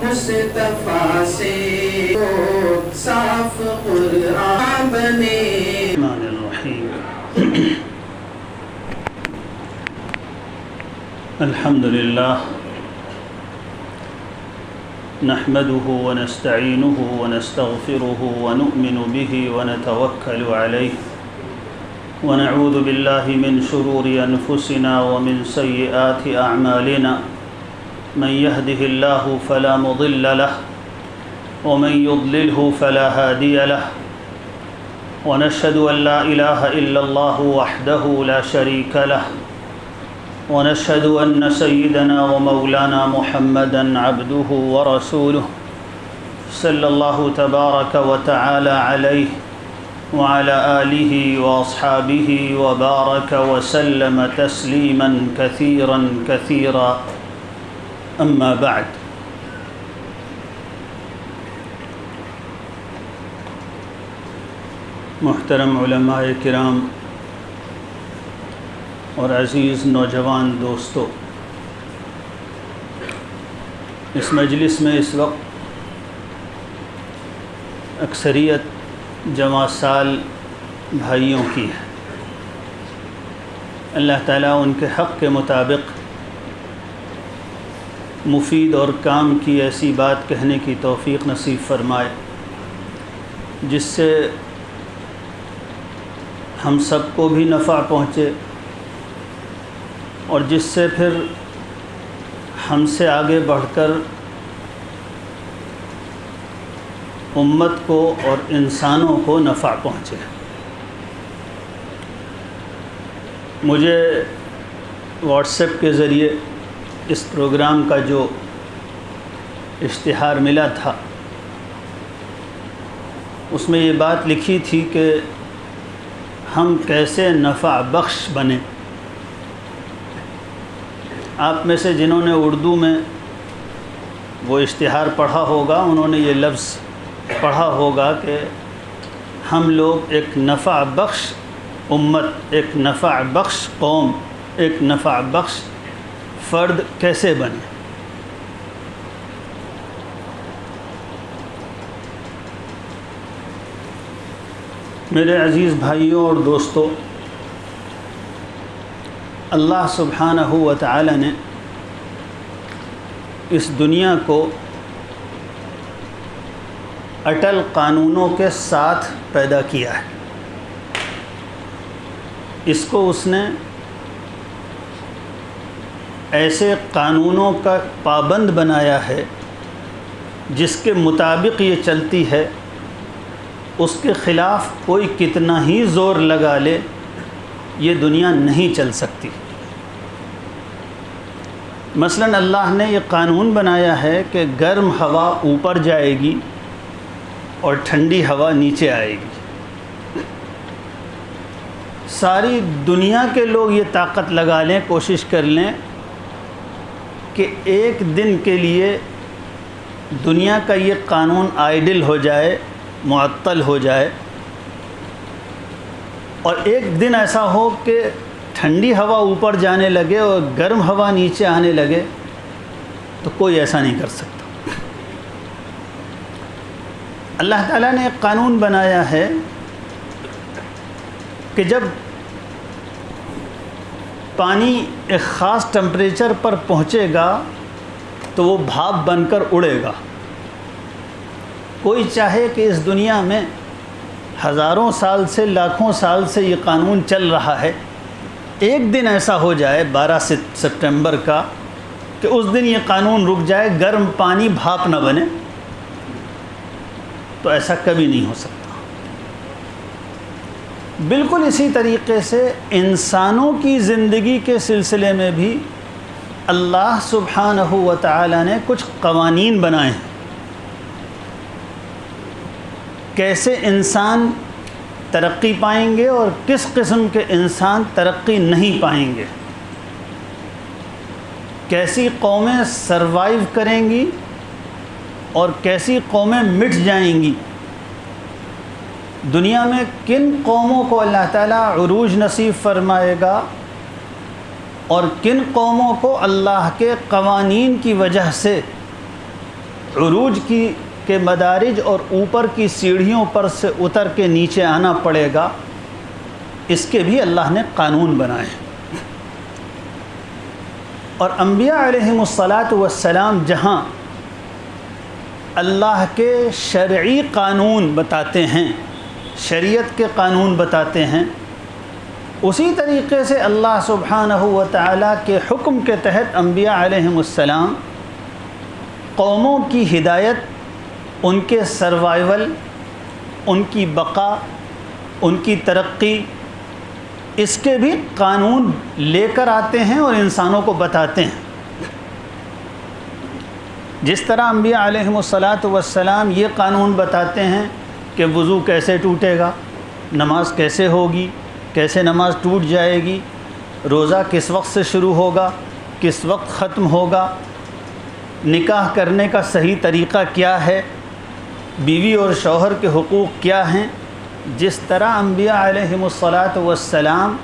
مصطفیٰ سے صاف قرآن بنے. الرحمن الرحیم. الحمد للہ نحمده ونستعینه ونستغفره ونؤمن به ونتوکل علیہ ونعوذ باللہ من شرور انفسنا ومن سیئات اعمالنا من يهده الله فلا مضل له ومن يضلله فلا هادي له ونشهد أن لا إله إلا الله وحده لا شريك له ونشهد أن سيدنا ومولانا محمدا عبده ورسوله صلى الله تبارك وتعالى عليه وعلى آله وأصحابه وبارك وسلم تسليما كثيرا كثيرا. اما بعد، محترم علماء کرام اور عزیز نوجوان دوستو، اس مجلس میں اس وقت اکثریت جمع سال بھائیوں کی ہے. اللہ تعالیٰ ان کے حق کے مطابق مفید اور کام کی ایسی بات کہنے کی توفیق نصیب فرمائے جس سے ہم سب کو بھی نفع پہنچے اور جس سے پھر ہم سے آگے بڑھ کر امت کو اور انسانوں کو نفع پہنچے. مجھے واٹس ایپ کے ذریعے اس پروگرام کا جو اشتہار ملا تھا اس میں یہ بات لکھی تھی کہ ہم کیسے نفع بخش بنیں. آپ میں سے جنہوں نے اردو میں وہ اشتہار پڑھا ہوگا انہوں نے یہ لفظ پڑھا ہوگا کہ ہم لوگ ایک نفع بخش امت، ایک نفع بخش قوم، ایک نفع بخش فرد کیسے بنے. میرے عزیز بھائیوں اور دوستو، اللہ سبحانہ و تعالی نے اس دنیا کو اٹل قانونوں کے ساتھ پیدا کیا ہے. اس کو اس نے ایسے قانونوں کا پابند بنایا ہے جس کے مطابق یہ چلتی ہے. اس کے خلاف کوئی کتنا ہی زور لگا لے یہ دنیا نہیں چل سکتی. مثلاً اللہ نے یہ قانون بنایا ہے کہ گرم ہوا اوپر جائے گی اور ٹھنڈی ہوا نیچے آئے گی. ساری دنیا کے لوگ یہ طاقت لگا لیں، کوشش کر لیں کہ ایک دن کے لیے دنیا کا یہ قانون آئیڈل ہو جائے، معطل ہو جائے، اور ایک دن ایسا ہو کہ ٹھنڈی ہوا اوپر جانے لگے اور گرم ہوا نیچے آنے لگے، تو کوئی ایسا نہیں کر سکتا. اللہ تعالیٰ نے ایک قانون بنایا ہے کہ جب پانی ایک خاص ٹمپریچر پر پہنچے گا تو وہ بھاپ بن کر اڑے گا. کوئی چاہے کہ اس دنیا میں ہزاروں سال سے، لاکھوں سال سے یہ قانون چل رہا ہے، ایک دن ایسا ہو جائے 12 سپٹمبر کا کہ اس دن یہ قانون رک جائے، گرم پانی بھاپ نہ بنے، تو ایسا کبھی نہیں ہو سکتا. بالکل اسی طریقے سے انسانوں کی زندگی کے سلسلے میں بھی اللہ سبحانہ و تعالی نے کچھ قوانین بنائے ہیں. کیسے انسان ترقی پائیں گے اور کس قسم کے انسان ترقی نہیں پائیں گے، کیسی قومیں سروائیو کریں گی اور کیسی قومیں مٹ جائیں گی. دنیا میں کن قوموں کو اللہ تعالیٰ عروج نصیب فرمائے گا اور کن قوموں کو اللہ کے قوانین کی وجہ سے عروج کے مدارج اور اوپر کی سیڑھیوں پر سے اتر کے نیچے آنا پڑے گا، اس کے بھی اللہ نے قانون بنائے ہیں۔ اور انبیاء علیہم الصلاۃ والسلام جہاں اللہ کے شرعی قانون بتاتے ہیں، شریعت کے قانون بتاتے ہیں، اسی طریقے سے اللہ سبحانہ و تعالیٰ کے حکم کے تحت انبیاء علیہم السلام قوموں کی ہدایت، ان کے سروائیول، ان کی بقا، ان کی ترقی، اس کے بھی قانون لے کر آتے ہیں اور انسانوں کو بتاتے ہیں۔ جس طرح انبیاء علیہم الصلاۃ والسلام یہ قانون بتاتے ہیں کہ وضو کیسے ٹوٹے گا، نماز کیسے ہوگی، کیسے نماز ٹوٹ جائے گی، روزہ کس وقت سے شروع ہوگا، کس وقت ختم ہوگا، نکاح کرنے کا صحیح طریقہ کیا ہے، بیوی اور شوہر کے حقوق کیا ہیں، جس طرح انبیاء علیہم الصلاۃ والسلام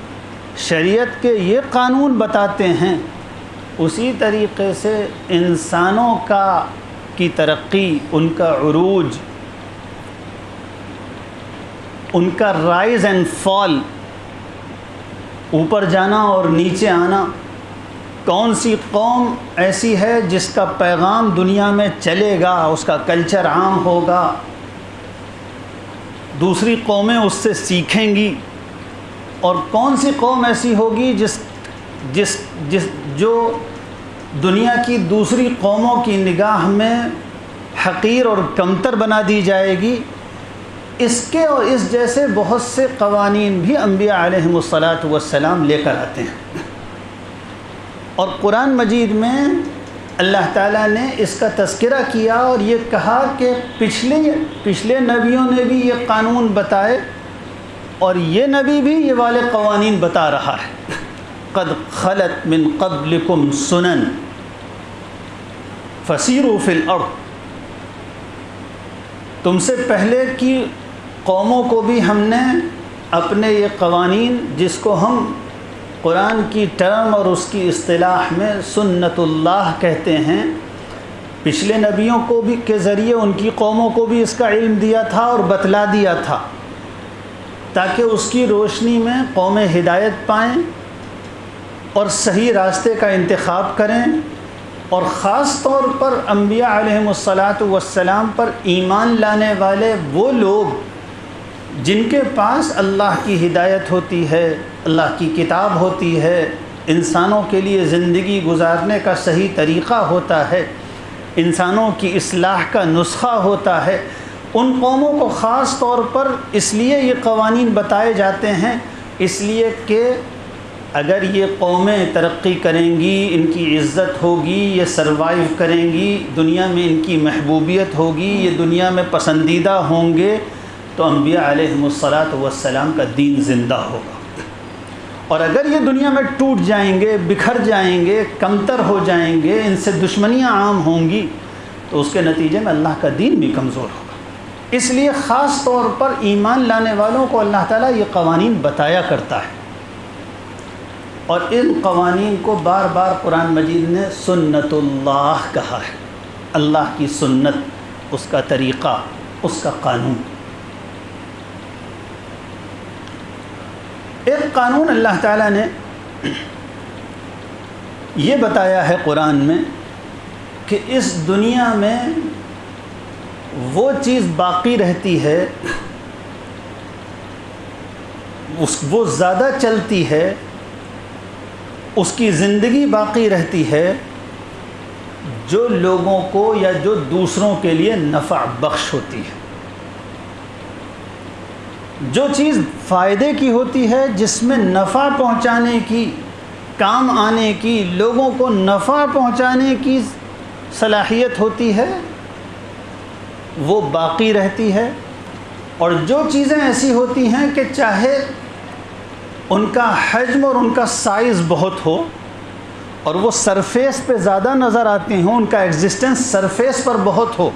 شریعت کے یہ قانون بتاتے ہیں، اسی طریقے سے انسانوں کی ترقی، ان کا عروج، ان کا رائز اینڈ فال، اوپر جانا اور نیچے آنا، کون سی قوم ایسی ہے جس کا پیغام دنیا میں چلے گا، اس کا کلچر عام ہوگا، دوسری قومیں اس سے سیکھیں گی، اور کون سی قوم ایسی ہوگی جو دنیا کی دوسری قوموں کی نگاہ میں حقیر اور کمتر بنا دی جائے گی۔ اس کے اور اس جیسے بہت سے قوانین بھی انبیاء علیہم الصلاۃ والسلام لے کر آتے ہیں، اور قرآن مجید میں اللہ تعالیٰ نے اس کا تذکرہ کیا اور یہ کہا کہ پچھلے نبیوں نے بھی یہ قانون بتائے، اور یہ نبی بھی یہ والے قوانین بتا رہا ہے۔ قد خلت من قبلکم سنن فسیروا فی الارض، تم سے پہلے کی قوموں کو بھی ہم نے اپنے یہ قوانین، جس کو ہم قرآن کی ٹرم اور اس کی اصطلاح میں سنت اللہ کہتے ہیں، پچھلے نبیوں کو بھی کے ذریعے ان کی قوموں کو بھی اس کا علم دیا تھا اور بتلا دیا تھا، تاکہ اس کی روشنی میں قومیں ہدایت پائیں اور صحیح راستے کا انتخاب کریں، اور خاص طور پر انبیاء علیہم الصلاۃ والسلام پر ایمان لانے والے وہ لوگ جن کے پاس اللہ کی ہدایت ہوتی ہے، اللہ کی کتاب ہوتی ہے، انسانوں کے لیے زندگی گزارنے کا صحیح طریقہ ہوتا ہے، انسانوں کی اصلاح کا نسخہ ہوتا ہے، ان قوموں کو خاص طور پر اس لیے یہ قوانین بتائے جاتے ہیں، اس لیے کہ اگر یہ قومیں ترقی کریں گی، ان کی عزت ہوگی، یہ سروائیو کریں گی، دنیا میں ان کی محبوبیت ہوگی، یہ دنیا میں پسندیدہ ہوں گے، تو انبیاء علیہم الصلاۃ والسلام کا دین زندہ ہوگا۔ اور اگر یہ دنیا میں ٹوٹ جائیں گے، بکھر جائیں گے، کمتر ہو جائیں گے، ان سے دشمنیاں عام ہوں گی، تو اس کے نتیجے میں اللہ کا دین بھی کمزور ہوگا۔ اس لیے خاص طور پر ایمان لانے والوں کو اللہ تعالیٰ یہ قوانین بتایا کرتا ہے، اور ان قوانین کو بار بار قرآن مجید نے سنت اللہ کہا ہے، اللہ کی سنت، اس کا طریقہ، اس کا قانون۔ ایک قانون اللہ تعالیٰ نے یہ بتایا ہے قرآن میں کہ اس دنیا میں وہ چیز باقی رہتی ہے، وہ زیادہ چلتی ہے، اس کی زندگی باقی رہتی ہے، جو لوگوں کو یا جو دوسروں کے لیے نفع بخش ہوتی ہے، جو چیز فائدے کی ہوتی ہے، جس میں نفع پہنچانے کی، کام آنے کی، لوگوں کو نفع پہنچانے کی صلاحیت ہوتی ہے، وہ باقی رہتی ہے، اور جو چیزیں ایسی ہوتی ہیں کہ چاہے ان کا حجم اور ان کا سائز بہت ہو اور وہ سرفیس پہ زیادہ نظر آتے ہوں، ان کا ایگزسٹنس سرفیس پر بہت ہو،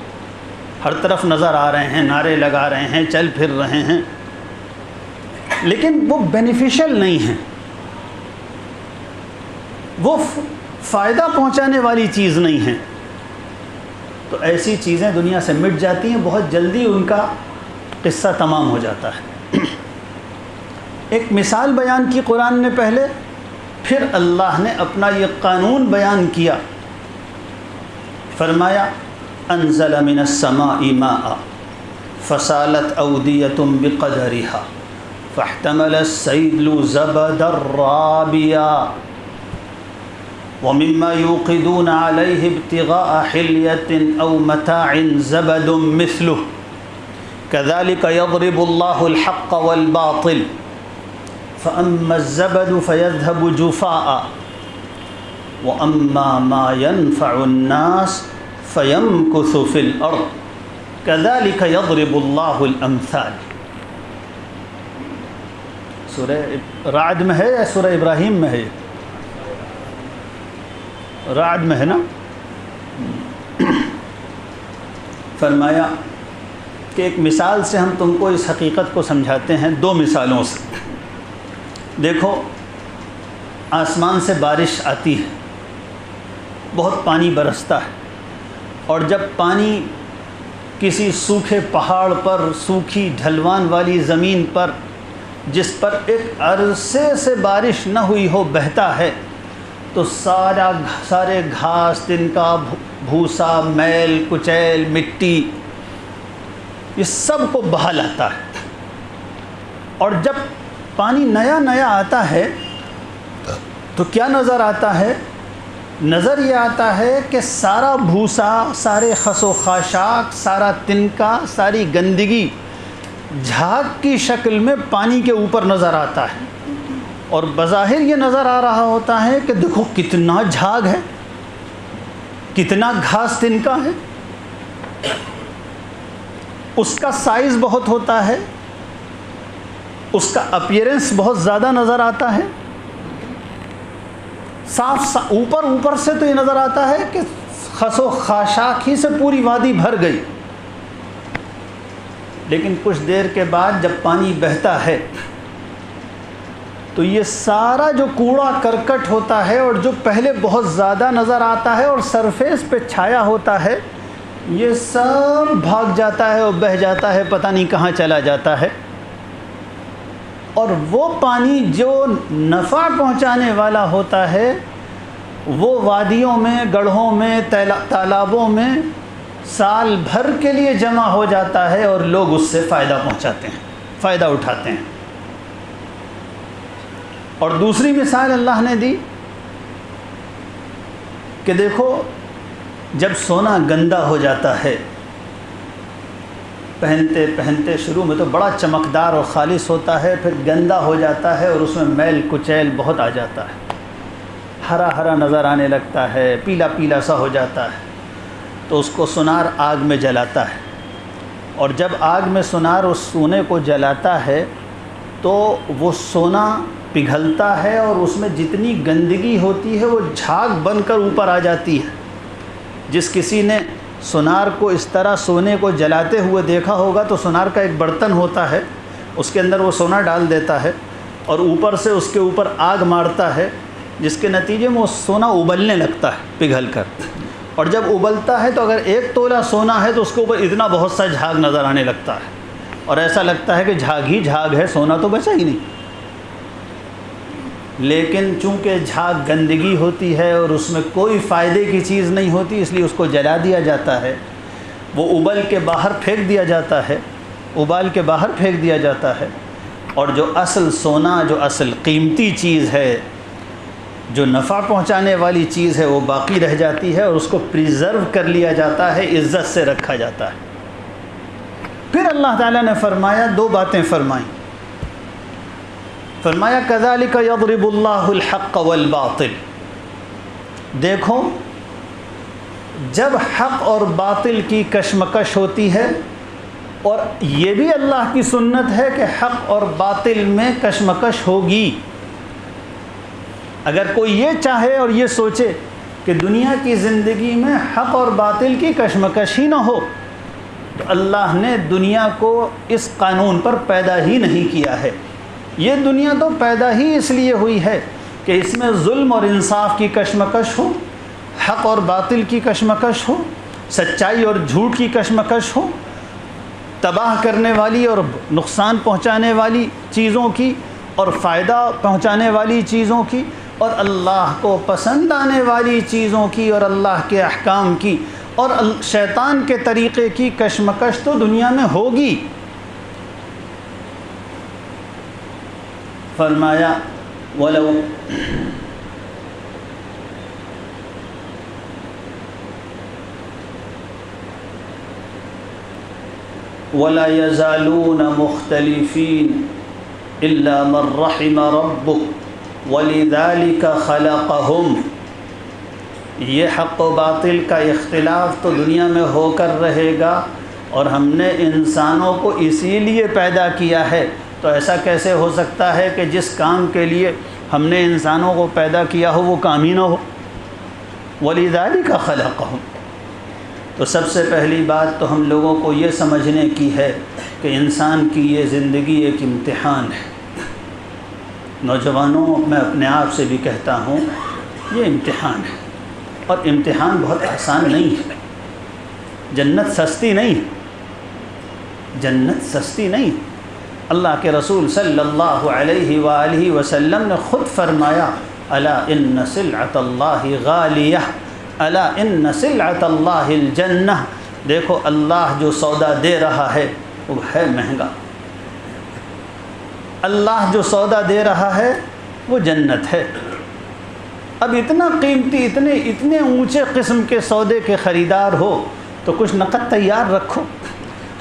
ہر طرف نظر آ رہے ہیں، نعرے لگا رہے ہیں، چل پھر رہے ہیں، لیکن وہ بینیفیشل نہیں ہیں، وہ فائدہ پہنچانے والی چیز نہیں ہے، تو ایسی چیزیں دنیا سے مٹ جاتی ہیں، بہت جلدی ان کا قصہ تمام ہو جاتا ہے۔ ایک مثال بیان کی قرآن نے پہلے، پھر اللہ نے اپنا یہ قانون بیان کیا، فرمایا انزل من السماء ماء فسالت اودیۃ بقدرها فاحتمل السیل زبدا رابیا ومما يوقدون عليه ابتغاء حلية أو متاع زبد مثله كذلك يضرب الله الحق والباطل فأما الزبد فيذهب جفاء وأما ما ينفع الناس فيمكث في الأرض كذلك يضرب الله الأمثال۔ سورہ رعد میں ہے یا سورہ ابراہیم میں ہے؟ رعد میں ہے نا۔ فرمایا کہ ایک مثال سے ہم تم کو اس حقیقت کو سمجھاتے ہیں، دو مثالوں سے۔ دیکھو، آسمان سے بارش آتی ہے، بہت پانی برستا ہے، اور جب پانی کسی سوکھے پہاڑ پر، سوکھی ڈھلوان والی زمین پر، جس پر ایک عرصے سے بارش نہ ہوئی ہو، بہتا ہے، تو سارے گھاس، تنکا، بھوسا، میل کچیل، مٹی، یہ سب کو بہا لاتا ہے۔ اور جب پانی نیا نیا آتا ہے تو کیا نظر آتا ہے؟ نظر یہ آتا ہے کہ سارا بھوسا، سارے خس و خاشاک، سارا تنکا، ساری گندگی جھاگ کی شکل میں پانی کے اوپر نظر آتا ہے، اور بظاہر یہ نظر آ رہا ہوتا ہے کہ دیکھو کتنا جھاگ ہے، کتنا گھاس تنکا ہے، اس کا سائز بہت ہوتا ہے، اس کا اپیرنس بہت زیادہ نظر آتا ہے، صاف اوپر سے تو یہ نظر آتا ہے کہ خس و خاشاک ہی سے پوری وادی بھر گئی، لیکن کچھ دیر کے بعد جب پانی بہتا ہے تو یہ سارا جو کوڑا کرکٹ ہوتا ہے، اور جو پہلے بہت زیادہ نظر آتا ہے اور سرفیس پہ چھایا ہوتا ہے، یہ سب بھاگ جاتا ہے اور بہہ جاتا ہے، پتہ نہیں کہاں چلا جاتا ہے۔ اور وہ پانی جو نفع پہنچانے والا ہوتا ہے، وہ وادیوں میں، گڑھوں میں، تالابوں میں سال بھر کے لیے جمع ہو جاتا ہے، اور لوگ اس سے فائدہ پہنچاتے ہیں، فائدہ اٹھاتے ہیں۔ اور دوسری مثال اللہ نے دی کہ دیکھو، جب سونا گندا ہو جاتا ہے، پہنتے پہنتے شروع میں تو بڑا چمکدار اور خالص ہوتا ہے، پھر گندا ہو جاتا ہے اور اس میں میل کچیل بہت آ جاتا ہے، ہرا ہرا نظر آنے لگتا ہے، پیلا پیلا سا ہو جاتا ہے، تو اس کو سونار آگ میں جلاتا ہے، اور جب آگ میں سونار اس سونے کو جلاتا ہے تو وہ سونا پگھلتا ہے، اور اس میں جتنی گندگی ہوتی ہے وہ جھاگ بن کر اوپر آ جاتی ہے۔ جس کسی نے سونار کو اس طرح سونے کو جلاتے ہوئے دیکھا ہوگا تو سونار کا ایک برتن ہوتا ہے، اس کے اندر وہ سونا ڈال دیتا ہے، اور اوپر سے اس کے اوپر آگ مارتا ہے، جس کے نتیجے میں وہ سونا ابلنے لگتا ہے پگھل کر، اور جب ابلتا ہے تو اگر 1 تولہ سونا ہے تو اس کے اوپر اتنا بہت سا جھاگ نظر آنے لگتا ہے، اور ایسا لگتا ہے کہ جھاگ ہی جھاگ ہے، سونا تو بچا ہی نہیں۔ لیکن چونکہ جھاگ گندگی ہوتی ہے اور اس میں کوئی فائدے کی چیز نہیں ہوتی، اس لیے اس کو جلا دیا جاتا ہے، وہ ابل کے باہر پھینک دیا جاتا ہے، ابال کے باہر پھینک دیا جاتا ہے، اور جو اصل سونا، جو اصل قیمتی چیز ہے، جو نفع پہنچانے والی چیز ہے، وہ باقی رہ جاتی ہے، اور اس کو پریزرو کر لیا جاتا ہے، عزت سے رکھا جاتا ہے۔ پھر اللہ تعالیٰ نے فرمایا، 2 باتیں فرمائیں، فرمایا کذالک یضرب اللہ الحق والباطل۔ دیکھو، جب حق اور باطل کی کشمکش ہوتی ہے، اور یہ بھی اللہ کی سنت ہے کہ حق اور باطل میں کشمکش ہوگی، اگر کوئی یہ چاہے اور یہ سوچے کہ دنیا کی زندگی میں حق اور باطل کی کشمکش ہی نہ ہو، تو اللہ نے دنیا کو اس قانون پر پیدا ہی نہیں کیا ہے۔ یہ دنیا تو پیدا ہی اس لیے ہوئی ہے کہ اس میں ظلم اور انصاف کی کشمکش ہو، حق اور باطل کی کشمکش ہو، سچائی اور جھوٹ کی کشمکش ہو، تباہ کرنے والی اور نقصان پہنچانے والی چیزوں کی اور فائدہ پہنچانے والی چیزوں کی، اور اللہ کو پسند آنے والی چیزوں کی اور اللہ کے احکام کی اور شیطان کے طریقے کی کشمکش تو دنیا میں ہوگی۔ فرمایا وَلَوْ وَلَا يَزَالُونَ مُخْتَلِفِينَ إِلَّا مَنْ رَحِمَ رَبُّكَ وَلِذَلِكَ خَلَقَهُمْ۔ یہ حق و باطل کا اختلاف تو دنیا میں ہو کر رہے گا، اور ہم نے انسانوں کو اسی لیے پیدا کیا ہے۔ تو ایسا کیسے ہو سکتا ہے کہ جس کام کے لیے ہم نے انسانوں کو پیدا کیا ہو وہ کام ہی نہ ہو؟ وَلِذَلِكَ خَلَقَهُمْ۔ تو سب سے پہلی بات تو ہم لوگوں کو یہ سمجھنے کی ہے کہ انسان کی یہ زندگی ایک امتحان ہے۔ نوجوانوں، میں اپنے آپ سے بھی کہتا ہوں، یہ امتحان ہے، اور امتحان بہت آسان نہیں ہے۔ جنت سستی نہیں، جنت سستی نہیں۔ اللہ کے رسول صلی اللہ علیہ وآلہ وسلم نے خود فرمایا الا ان سلعۃ اللہ غالیہ، الا ان سلعۃ اللہ الجنہ، دیکھو اللہ جو سودا دے رہا ہے وہ ہے مہنگا، اللہ جو سودا دے رہا ہے وہ جنت ہے۔ اب اتنا قیمتی، اتنے اونچے قسم کے سودے کے خریدار ہو تو کچھ نقد تیار رکھو۔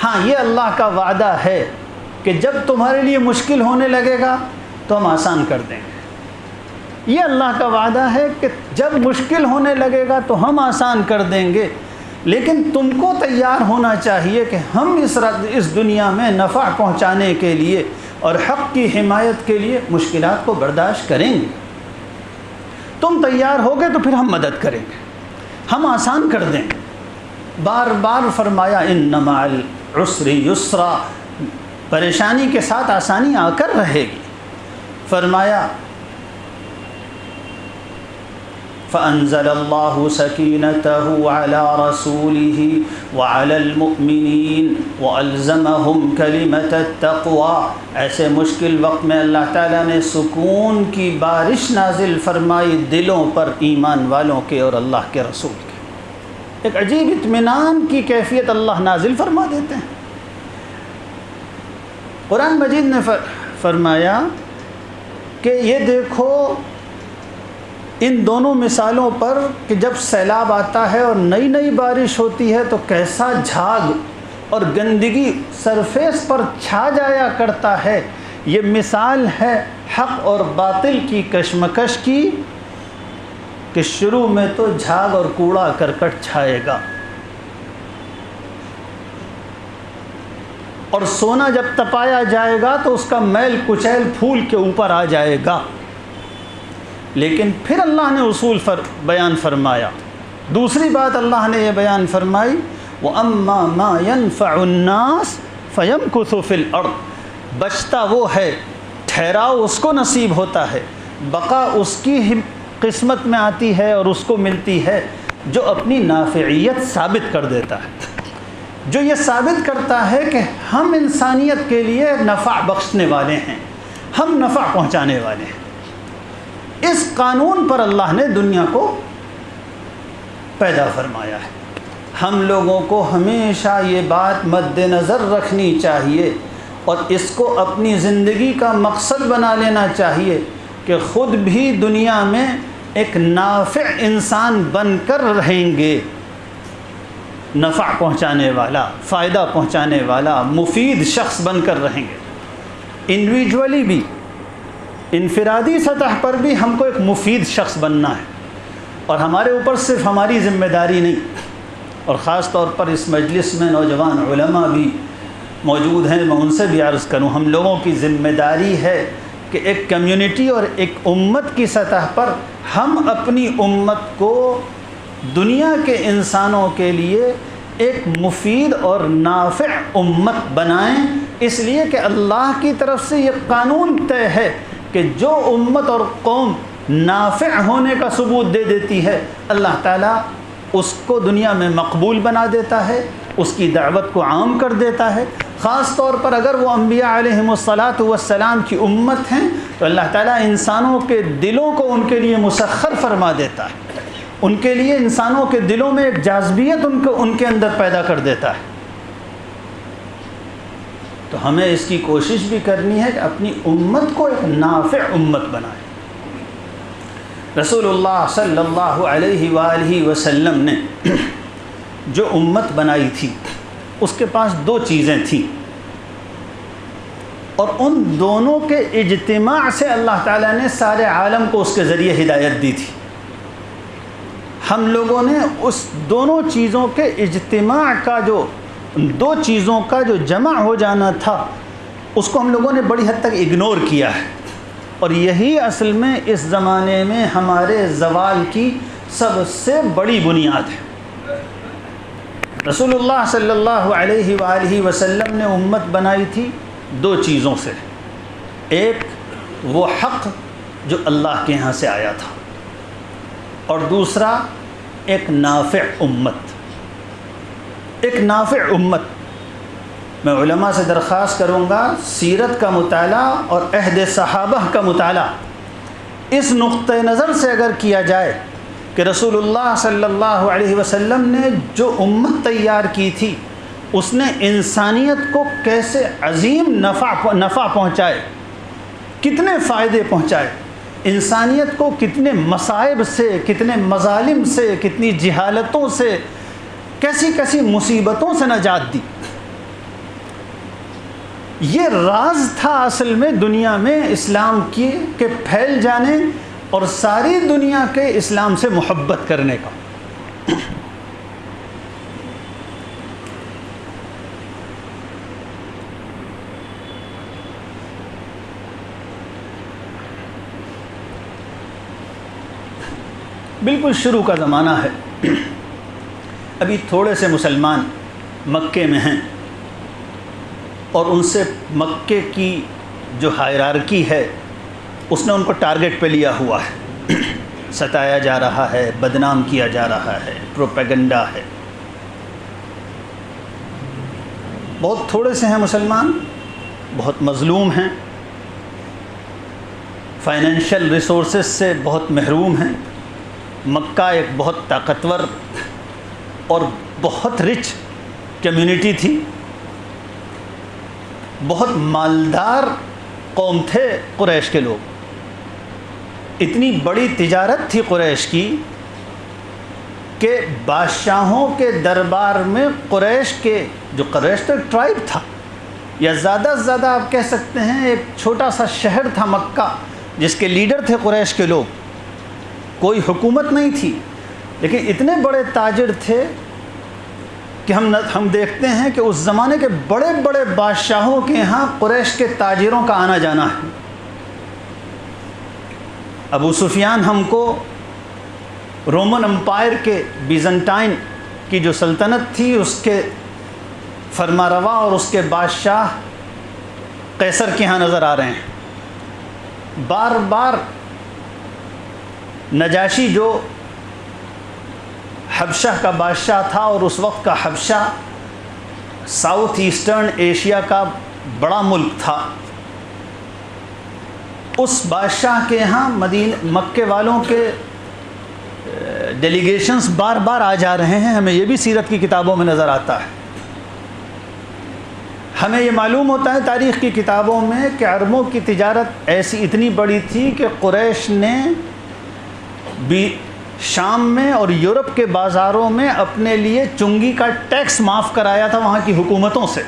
ہاں، یہ اللہ کا وعدہ ہے کہ جب تمہارے لیے مشکل ہونے لگے گا تو ہم آسان کر دیں گے۔ یہ اللہ کا وعدہ ہے کہ جب مشکل ہونے لگے گا تو ہم آسان کر دیں گے، لیکن تم کو تیار ہونا چاہیے کہ ہم اس دنیا میں نفع پہنچانے کے لیے اور حق کی حمایت کے لیے مشکلات کو برداشت کریں گے۔ تم تیار ہوگے تو پھر ہم مدد کریں گے، ہم آسان کر دیں گے۔ بار بار فرمایا ان مع العسر یسرا، پریشانی کے ساتھ آسانی آ کر رہے گی۔ فرمایا فأنزل الله سكينته على رسوله وعلى المؤمنين وألزمهم كلمة التقوى۔ ایسے مشکل وقت میں اللہ تعالیٰ نے سکون کی بارش نازل فرمائی دلوں پر، ایمان والوں کے اور اللہ کے رسول کے۔ ایک عجیب اطمینان کی کیفیت اللہ نازل فرما دیتے ہیں۔ قرآن مجید نے فرمایا کہ یہ دیکھو ان دونوں مثالوں پر کہ جب سیلاب آتا ہے اور نئی نئی بارش ہوتی ہے تو کیسا جھاگ اور گندگی سرفیس پر چھا جایا کرتا ہے۔ یہ مثال ہے حق اور باطل کی کشمکش کی کہ شروع میں تو جھاگ اور کوڑا کرکٹ چھائے گا، اور سونا جب تپایا جائے گا تو اس کا میل کچیل پھول کے اوپر آ جائے گا، لیکن پھر اللہ نے اصول بیان فرمایا۔ دوسری بات اللہ نے یہ بیان فرمائی وَأَمَّا مَا يَنْفَعُ النَّاسِ فَيَمْكُثُ فِي الْأَرْضِ، بچتا وہ ہے، ٹھہراؤ اس کو نصیب ہوتا ہے، بقا اس کی قسمت میں آتی ہے اور اس کو ملتی ہے جو اپنی نافعیت ثابت کر دیتا ہے، جو یہ ثابت کرتا ہے کہ ہم انسانیت کے لیے نفع بخشنے والے ہیں، ہم نفع پہنچانے والے ہیں۔ اس قانون پر اللہ نے دنیا کو پیدا فرمایا ہے۔ ہم لوگوں کو ہمیشہ یہ بات مد نظر رکھنی چاہیے اور اس کو اپنی زندگی کا مقصد بنا لینا چاہیے کہ خود بھی دنیا میں ایک نافع انسان بن کر رہیں گے، نفع پہنچانے والا، فائدہ پہنچانے والا، مفید شخص بن کر رہیں گے۔ انڈیویجولی بھی، انفرادی سطح پر بھی ہم کو ایک مفید شخص بننا ہے، اور ہمارے اوپر صرف ہماری ذمہ داری نہیں، اور خاص طور پر اس مجلس میں نوجوان علماء بھی موجود ہیں، میں ان سے بھی عرض کروں، ہم لوگوں کی ذمہ داری ہے کہ ایک کمیونٹی اور ایک امت کی سطح پر ہم اپنی امت کو دنیا کے انسانوں کے لیے ایک مفید اور نافع امت بنائیں، اس لیے کہ اللہ کی طرف سے یہ قانون طے ہے کہ جو امت اور قوم نافع ہونے کا ثبوت دے دیتی ہے، اللہ تعالیٰ اس کو دنیا میں مقبول بنا دیتا ہے، اس کی دعوت کو عام کر دیتا ہے۔ خاص طور پر اگر وہ انبیاء علیہم الصلاۃ والسلام کی امت ہیں تو اللہ تعالیٰ انسانوں کے دلوں کو ان کے لیے مسخر فرما دیتا ہے، ان کے لیے انسانوں کے دلوں میں ایک جاذبیت ان کے اندر پیدا کر دیتا ہے۔ تو ہمیں اس کی کوشش بھی کرنی ہے کہ اپنی امت کو ایک نافع امت بنائیں۔ رسول اللہ صلی اللہ علیہ وآلہ وسلم نے جو امت بنائی تھی اس کے پاس دو چیزیں تھیں، اور ان دونوں کے اجتماع سے اللہ تعالیٰ نے سارے عالم کو اس کے ذریعے ہدایت دی تھی۔ ہم لوگوں نے اس دونوں چیزوں کے اجتماع کا دو چیزوں کا جو جمع ہو جانا تھا اس کو ہم لوگوں نے بڑی حد تک اگنور کیا ہے، اور یہی اصل میں اس زمانے میں ہمارے زوال کی سب سے بڑی بنیاد ہے۔ رسول اللہ صلی اللہ علیہ وآلہ وسلم نے امت بنائی تھی دو چیزوں سے، ایک وہ حق جو اللہ کے یہاں سے آیا تھا، اور دوسرا ایک نافع امت۔ ایک نافع امت، میں علماء سے درخواست کروں گا سیرت کا مطالعہ اور عہد صحابہ کا مطالعہ اس نقطۂ نظر سے اگر کیا جائے کہ رسول اللہ صلی اللہ علیہ وسلم نے جو امت تیار کی تھی اس نے انسانیت کو کیسے عظیم نفع پہنچائے، کتنے فائدے پہنچائے، انسانیت کو کتنے مصائب سے، کتنے مظالم سے، کتنی جہالتوں سے، کیسی کیسی مصیبتوں سے نجات دی۔ یہ راز تھا اصل میں دنیا میں اسلام کے پھیل جانے اور ساری دنیا کے اسلام سے محبت کرنے کا۔ بالکل شروع کا زمانہ ہے، ابھی تھوڑے سے مسلمان مکے میں ہیں، اور ان سے مکے کی جو ہائرارکی ہے اس نے ان کو ٹارگٹ پہ لیا ہوا ہے، ستایا جا رہا ہے، بدنام کیا جا رہا ہے، پروپیگنڈا ہے۔ بہت تھوڑے سے ہیں مسلمان، بہت مظلوم ہیں، فائنینشیل ریسورسز سے بہت محروم ہیں۔ مکہ ایک بہت طاقتور اور بہت رچ کمیونٹی تھی، بہت مالدار قوم تھے قریش کے لوگ، اتنی بڑی تجارت تھی قریش کی کہ بادشاہوں کے دربار میں قریش تو ٹرائب تھا، یا زیادہ سے زیادہ آپ کہہ سکتے ہیں ایک چھوٹا سا شہر تھا مکہ، جس کے لیڈر تھے قریش کے لوگ، کوئی حکومت نہیں تھی، لیکن اتنے بڑے تاجر تھے کہ ہم دیکھتے ہیں کہ اس زمانے کے بڑے بڑے بادشاہوں کے یہاں قریش کے تاجروں کا آنا جانا ہے۔ ابو سفیان ہم کو رومن امپائر کے بیزنٹائن کی جو سلطنت تھی اس کے فرمانروا اور اس کے بادشاہ قیصر کے یہاں نظر آ رہے ہیں۔ بار بار نجاشی جو حبشہ کا بادشاہ تھا، اور اس وقت کا حبشہ ساؤتھ ایسٹرن ایشیا کا بڑا ملک تھا، اس بادشاہ کے یہاں مکے والوں کے ڈیلیگیشنز بار بار آ جا رہے ہیں۔ ہمیں یہ بھی سیرت کی کتابوں میں نظر آتا ہے، ہمیں یہ معلوم ہوتا ہے تاریخ کی کتابوں میں کہ عربوں کی تجارت ایسی اتنی بڑی تھی کہ قریش نے بھی شام میں اور یورپ کے بازاروں میں اپنے لیے چنگی کا ٹیکس معاف کرایا تھا وہاں کی حکومتوں سے۔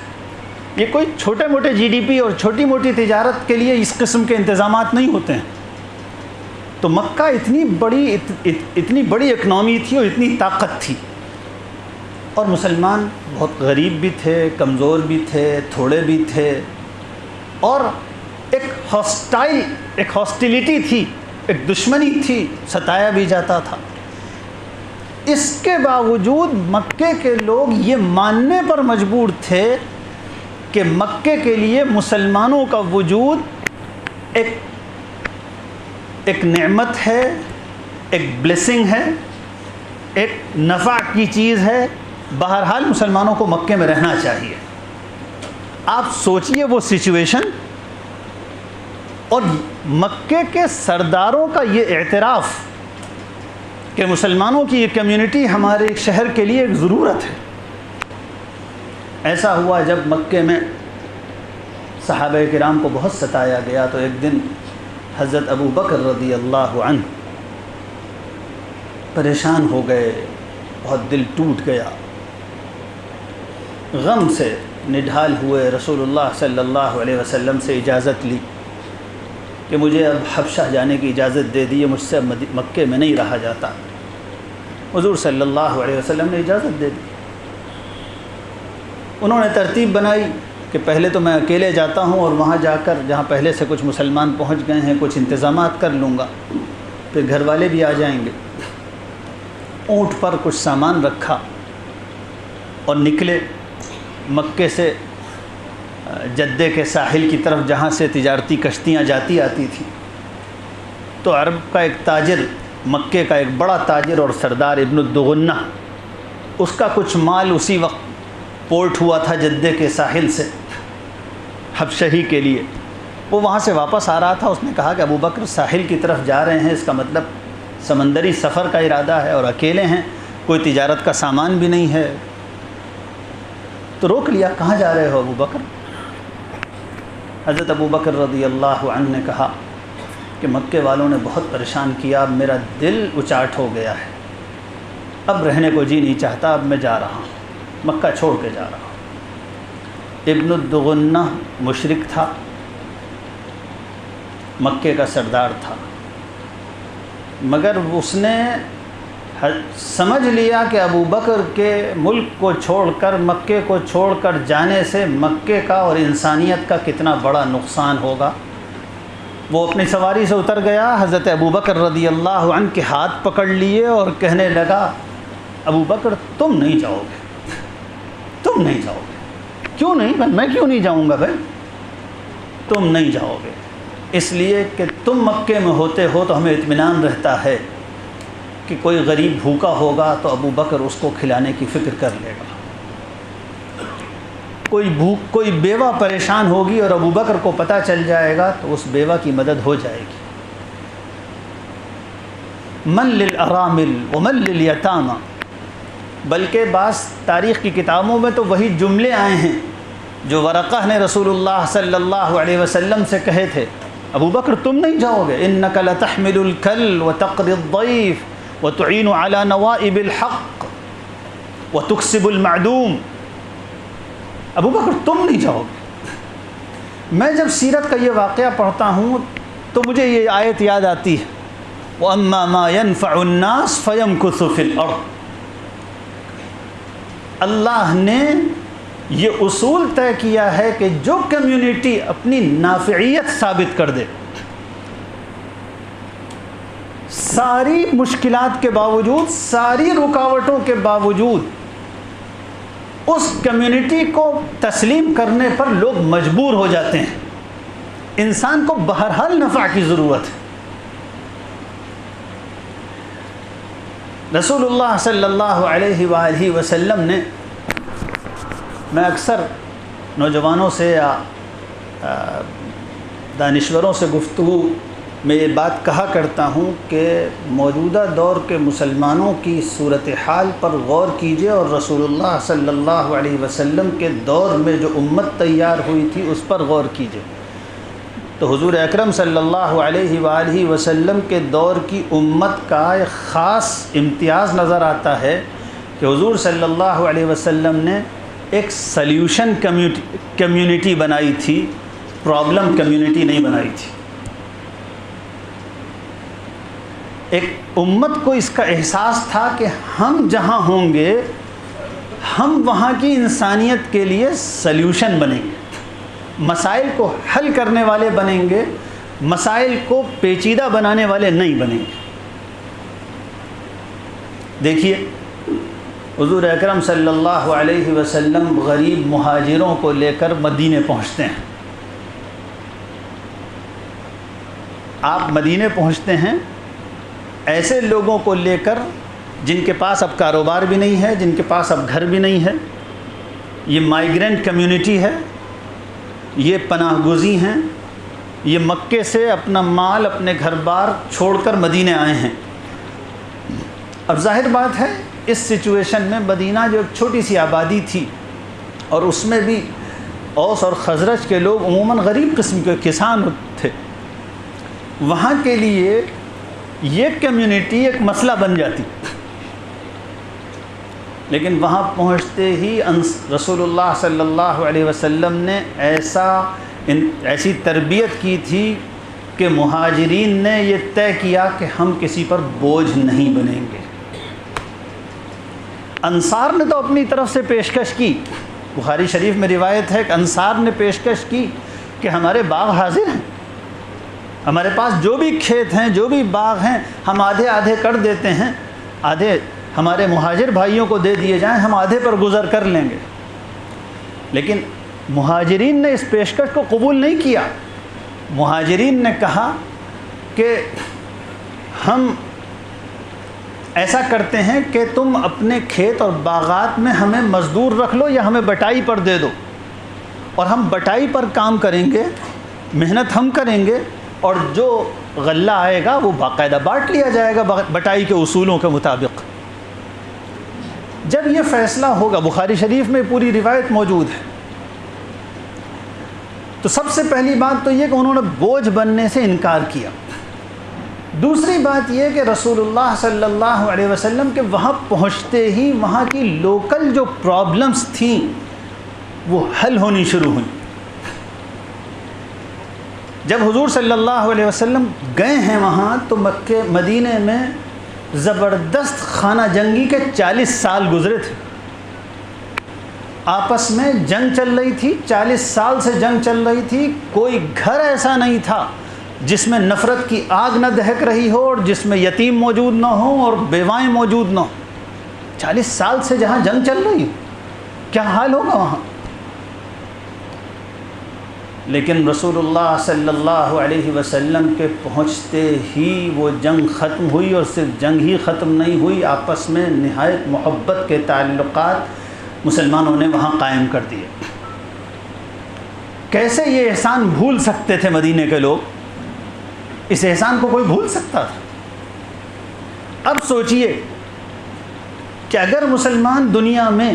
یہ کوئی چھوٹے موٹے جی ڈی پی اور چھوٹی موٹی تجارت کے لیے اس قسم کے انتظامات نہیں ہوتے ہیں۔ تو مکہ اتنی بڑی اکنامی تھی اور اتنی طاقت تھی، اور مسلمان بہت غریب بھی تھے، کمزور بھی تھے، تھوڑے بھی تھے، اور ایک ہاسٹیلٹی تھی، ایک دشمنی تھی، ستایا بھی جاتا تھا۔ اس کے باوجود مکے کے لوگ یہ ماننے پر مجبور تھے کہ مکے کے لیے مسلمانوں کا وجود ایک نعمت ہے، ایک بلیسنگ ہے، ایک نفع کی چیز ہے، بہرحال مسلمانوں کو مکے میں رہنا چاہیے۔ آپ سوچئے وہ سچویشن، اور مکے کے سرداروں کا یہ اعتراف کہ مسلمانوں کی یہ کمیونٹی ہمارے شہر کے لیے ایک ضرورت ہے۔ ایسا ہوا جب مکے میں صحابہ کرام کو بہت ستایا گیا تو ایک دن حضرت ابو بکر رضی اللہ عنہ پریشان ہو گئے، بہت دل ٹوٹ گیا، غم سے نڈھال ہوئے، رسول اللہ صلی اللہ علیہ وسلم سے اجازت لی کہ مجھے اب حبشہ جانے کی اجازت دے دیے، مجھ سے مکے میں نہیں رہا جاتا۔ حضور صلی اللہ علیہ وسلم نے اجازت دے دی۔ انہوں نے ترتیب بنائی کہ پہلے تو میں اکیلے جاتا ہوں اور وہاں جا کر جہاں پہلے سے کچھ مسلمان پہنچ گئے ہیں کچھ انتظامات کر لوں گا، پھر گھر والے بھی آ جائیں گے۔ اونٹ پر کچھ سامان رکھا اور نکلے مکے سے جدے کے ساحل کی طرف، جہاں سے تجارتی کشتیاں جاتی آتی تھیں۔ تو عرب کا ایک تاجر، مکے کا ایک بڑا تاجر اور سردار ابن الدغنہ، اس کا کچھ مال اسی وقت پورٹ ہوا تھا جدے کے ساحل سے حبشہی کے لیے، وہ وہاں سے واپس آ رہا تھا۔ اس نے کہا کہ ابو بکر ساحل کی طرف جا رہے ہیں، اس کا مطلب سمندری سفر کا ارادہ ہے اور اکیلے ہیں، کوئی تجارت کا سامان بھی نہیں ہے۔ تو روک لیا، کہاں جا رہے ہو ابو بکر؟ حضرت ابو بکر رضی اللہ عنہ نے کہا کہ مکے والوں نے بہت پریشان کیا، اب میرا دل اچاٹ ہو گیا ہے، اب رہنے کو جی نہیں چاہتا، اب میں جا رہا ہوں، مکہ چھوڑ کے جا رہا ہوں۔ ابن الدغنہ مشرک تھا، مکے کا سردار تھا، مگر اس نے سمجھ لیا کہ ابو بکر کے ملک کو چھوڑ کر، مکے کو چھوڑ کر جانے سے مکے کا اور انسانیت کا کتنا بڑا نقصان ہوگا۔ وہ اپنی سواری سے اتر گیا، حضرت ابو بکر رضی اللہ عنہ کے ہاتھ پکڑ لیے اور کہنے لگا، ابو بکر تم نہیں جاؤ گے، تم نہیں جاؤ گے۔ کیوں نہیں؟ میں کیوں نہیں جاؤں گا بھائی؟ تم نہیں جاؤ گے اس لیے کہ تم مکے میں ہوتے ہو تو ہمیں اطمینان رہتا ہے کہ کوئی غریب بھوکا ہوگا تو ابو بکر اس کو کھلانے کی فکر کر لے گا، کوئی بیوہ پریشان ہوگی اور ابو بکر کو پتہ چل جائے گا تو اس بیوہ کی مدد ہو جائے گی۔ من للارامل ومن للیتامى، بلکہ بعض تاریخ کی کتابوں میں تو وہی جملے آئے ہیں جو ورقہ نے رسول اللہ صلی اللہ علیہ وسلم سے کہے تھے، ابو بکر تم نہیں جاؤ گے، انک لتحمل الکل وتقری الضیف وتعین علی نوائب الحق وتکسب المعدوم۔ ابو بکر تم نہیں جاؤ گے۔ میں جب سیرت کا یہ واقعہ پڑھتا ہوں تو مجھے یہ آیت یاد آتی ہے، وَأَمَّا مَا يَنْفَعُ النَّاسِ فَيَمْكُثُ فِي الْأَرْضِ۔ اللہ نے یہ اصول طے کیا ہے کہ جو کمیونٹی اپنی نافعیت ثابت کر دے، ساری مشکلات کے باوجود، ساری رکاوٹوں کے باوجود، اس کمیونٹی کو تسلیم کرنے پر لوگ مجبور ہو جاتے ہیں۔ انسان کو بہرحال نفع کی ضرورت ہے۔ رسول اللہ صلی اللہ علیہ وآلہ وسلم نے، میں اکثر نوجوانوں سے یا دانشوروں سے گفتگو میں یہ بات کہا کرتا ہوں کہ موجودہ دور کے مسلمانوں کی صورتحال پر غور کیجئے اور رسول اللہ صلی اللہ علیہ وسلم کے دور میں جو امت تیار ہوئی تھی اس پر غور کیجئے، تو حضور اکرم صلی اللہ علیہ وآلہ وسلم کے دور کی امت کا ایک خاص امتیاز نظر آتا ہے کہ حضور صلی اللہ علیہ وسلم نے ایک سلیوشن کمیونٹی بنائی تھی، پرابلم کمیونٹی نہیں بنائی تھی۔ ایک امت کو اس کا احساس تھا کہ ہم جہاں ہوں گے ہم وہاں کی انسانیت کے لیے سلیوشن بنیں گے، مسائل کو حل کرنے والے بنیں گے، مسائل کو پیچیدہ بنانے والے نہیں بنیں گے۔ دیکھیے حضور اکرم صلی اللہ علیہ وسلم غریب مہاجروں کو لے کر مدینے پہنچتے ہیں۔ آپ مدینے پہنچتے ہیں ایسے لوگوں کو لے کر جن کے پاس اب کاروبار بھی نہیں ہے، جن کے پاس اب گھر بھی نہیں ہے، یہ مائیگرینٹ کمیونٹی ہے، یہ پناہ گزین ہیں، یہ مکے سے اپنا مال اپنے گھر بار چھوڑ کر مدینے آئے ہیں۔ اب ظاہر بات ہے اس سچویشن میں مدینہ جو ایک چھوٹی سی آبادی تھی، اور اس میں بھی اوس اور خزرج کے لوگ عموماً غریب قسم کے کسان تھے، وہاں کے لیے یہ کمیونٹی ایک مسئلہ بن جاتی۔ لیکن وہاں پہنچتے ہی رسول اللہ صلی اللہ علیہ وسلم نے ایسی تربیت کی تھی کہ مہاجرین نے یہ طے کیا کہ ہم کسی پر بوجھ نہیں بنیں گے۔ انصار نے تو اپنی طرف سے پیشکش کی، بخاری شریف میں روایت ہے کہ انصار نے پیشکش کی کہ ہمارے باغ حاضر ہیں، ہمارے پاس جو بھی کھیت ہیں، جو بھی باغ ہیں، ہم آدھے آدھے کر دیتے ہیں، آدھے ہمارے مہاجر بھائیوں کو دے دیے جائیں، ہم آدھے پر گزر کر لیں گے۔ لیکن مہاجرین نے اس پیشکش کو قبول نہیں کیا۔ مہاجرین نے کہا کہ ہم ایسا کرتے ہیں کہ تم اپنے کھیت اور باغات میں ہمیں مزدور رکھ لو یا ہمیں بٹائی پر دے دو، اور ہم بٹائی پر کام کریں گے، محنت ہم کریں گے، اور جو غلہ آئے گا وہ باقاعدہ بانٹ لیا جائے گا بٹائی کے اصولوں کے مطابق۔ جب یہ فیصلہ ہوگا، بخاری شریف میں پوری روایت موجود ہے، تو سب سے پہلی بات تو یہ کہ انہوں نے بوجھ بننے سے انکار کیا۔ دوسری بات یہ کہ رسول اللہ صلی اللہ علیہ وسلم کے وہاں پہنچتے ہی وہاں کی لوکل جو پرابلمز تھیں وہ حل ہونی شروع ہوئیں۔ جب حضور صلی اللہ علیہ وسلم گئے ہیں وہاں تو مکہ مدینے میں زبردست خانہ جنگی کے 40 سال گزرے تھے، آپس میں جنگ چل رہی تھی، 40 سال سے جنگ چل رہی تھی، کوئی گھر ایسا نہیں تھا جس میں نفرت کی آگ نہ دہک رہی ہو اور جس میں یتیم موجود نہ ہوں اور بیوائیں موجود نہ ہوں۔ 40 سال سے جہاں جنگ چل رہی ہو، کیا حال ہوگا وہاں؟ لیکن رسول اللہ صلی اللہ علیہ وسلم کے پہنچتے ہی وہ جنگ ختم ہوئی، اور صرف جنگ ہی ختم نہیں ہوئی، آپس میں نہایت محبت کے تعلقات مسلمانوں نے وہاں قائم کر دیے۔ کیسے یہ احسان بھول سکتے تھے مدینے کے لوگ؟ اس احسان کو کوئی بھول سکتا تھا؟ اب سوچئے کہ اگر مسلمان دنیا میں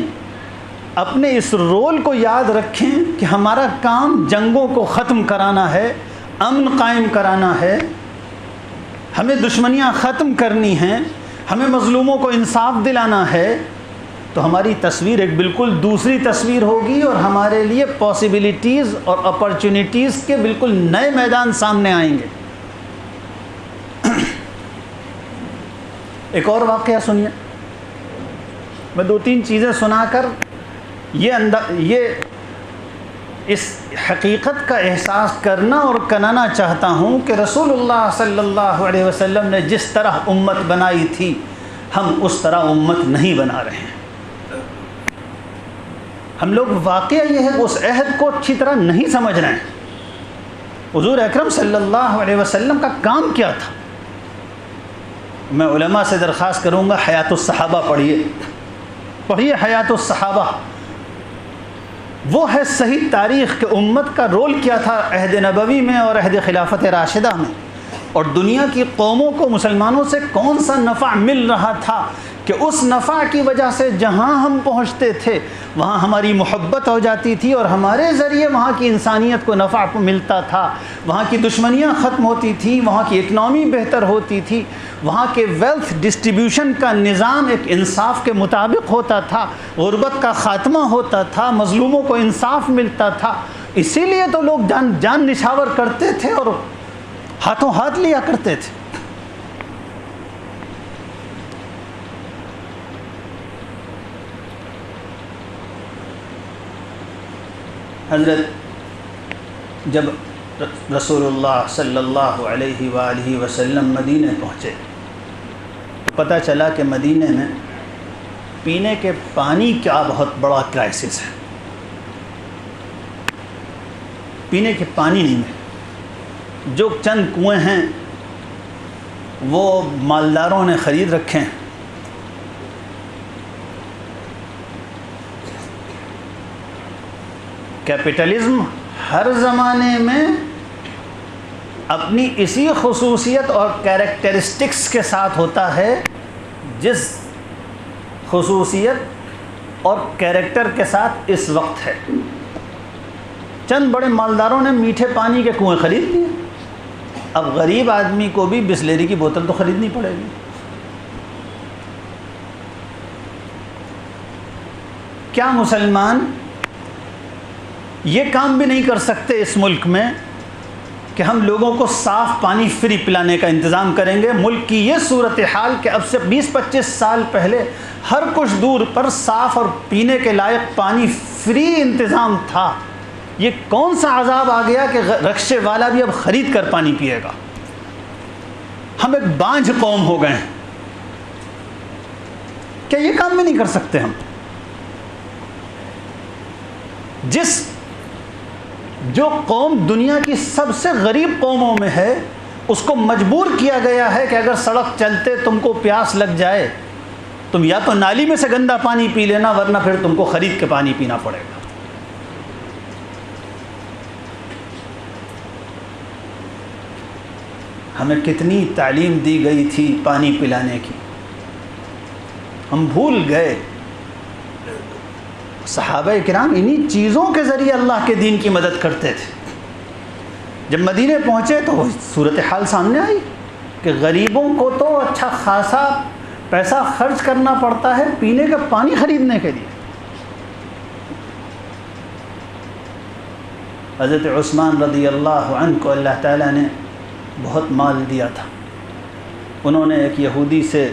اپنے اس رول کو یاد رکھیں کہ ہمارا کام جنگوں کو ختم کرانا ہے، امن قائم کرانا ہے، ہمیں دشمنیاں ختم کرنی ہیں، ہمیں مظلوموں کو انصاف دلانا ہے، تو ہماری تصویر ایک بالکل دوسری تصویر ہوگی، اور ہمارے لیے پاسبلٹیز اور اپرچونٹیز کے بالکل نئے میدان سامنے آئیں گے۔ ایک اور واقعہ سنیے، میں 2-3 چیزیں سنا کر یہ اس حقیقت کا احساس کرنا اور کنانا چاہتا ہوں کہ رسول اللہ صلی اللہ علیہ وسلم نے جس طرح امت بنائی تھی، ہم اس طرح امت نہیں بنا رہے ہیں۔ ہم لوگ واقعہ یہ ہے کہ اس عہد کو اچھی طرح نہیں سمجھ رہے ہیں۔ حضور اکرم صلی اللہ علیہ وسلم کا کام کیا تھا؟ میں علماء سے درخواست کروں گا حیات الصحابہ پڑھیے حیات الصحابہ، وہ ہے صحیح تاریخ کہ امت کا رول کیا تھا عہد نبوی میں اور عہد خلافت راشدہ میں، اور دنیا کی قوموں کو مسلمانوں سے کون سا نفع مل رہا تھا کہ اس نفع کی وجہ سے جہاں ہم پہنچتے تھے وہاں ہماری محبت ہو جاتی تھی، اور ہمارے ذریعے وہاں کی انسانیت کو نفع ملتا تھا، وہاں کی دشمنیاں ختم ہوتی تھیں، وہاں کی اکنامی بہتر ہوتی تھی، وہاں کے ویلتھ ڈسٹریبیوشن کا نظام ایک انصاف کے مطابق ہوتا تھا، غربت کا خاتمہ ہوتا تھا، مظلوموں کو انصاف ملتا تھا۔ اسی لیے تو لوگ جان نچھاور کرتے تھے اور ہاتھوں ہاتھ لیا کرتے تھے۔ حضرت جب رسول اللہ صلی اللہ علیہ وآلہ وسلم مدینے پہنچے تو پتہ چلا کہ مدینے میں پینے کے پانی کا بہت بڑا کرائسس ہے۔ پینے کے پانی نہیں میں جو چند کنویں ہیں وہ مالداروں نے خرید رکھے ہیں، کیپٹلزم ہر زمانے میں اپنی اسی خصوصیت اور کیریکٹرسٹکس کے ساتھ ہوتا ہے جس خصوصیت اور کیریکٹر کے ساتھ اس وقت ہے۔ چند بڑے مالداروں نے میٹھے پانی کے کنویں خرید لیے، اب غریب آدمی کو بھی بسلیری کی بوتل تو خریدنی پڑے گی۔ کیا مسلمان یہ کام بھی نہیں کر سکتے اس ملک میں کہ ہم لوگوں کو صاف پانی فری پلانے کا انتظام کریں گے؟ ملک کی یہ صورتحال کہ اب سے 20-25 سال پہلے ہر کچھ دور پر صاف اور پینے کے لائق پانی فری انتظام تھا، یہ کون سا عذاب آ گیا کہ رکشے والا بھی اب خرید کر پانی پیے گا؟ ہم ایک بانجھ قوم ہو گئے ہیں، کیا یہ کام بھی نہیں کر سکتے ہم؟ جو قوم دنیا کی سب سے غریب قوموں میں ہے، اس کو مجبور کیا گیا ہے کہ اگر سڑک چلتے تم کو پیاس لگ جائے، تم یا تو نالی میں سے گندا پانی پی لینا، ورنہ پھر تم کو خرید کے پانی پینا پڑے گا۔ ہمیں کتنی تعلیم دی گئی تھی پانی پلانے کی، ہم بھول گئے۔ صحابہ کرام انہی چیزوں کے ذریعے اللہ کے دین کی مدد کرتے تھے۔ جب مدینے پہنچے تو وہی صورتحال سامنے آئی کہ غریبوں کو تو اچھا خاصا پیسہ خرچ کرنا پڑتا ہے پینے کا پانی خریدنے کے لیے۔ حضرت عثمان رضی اللہ عنہ کو اللہ تعالیٰ نے بہت مال دیا تھا۔ انہوں نے ایک یہودی سے،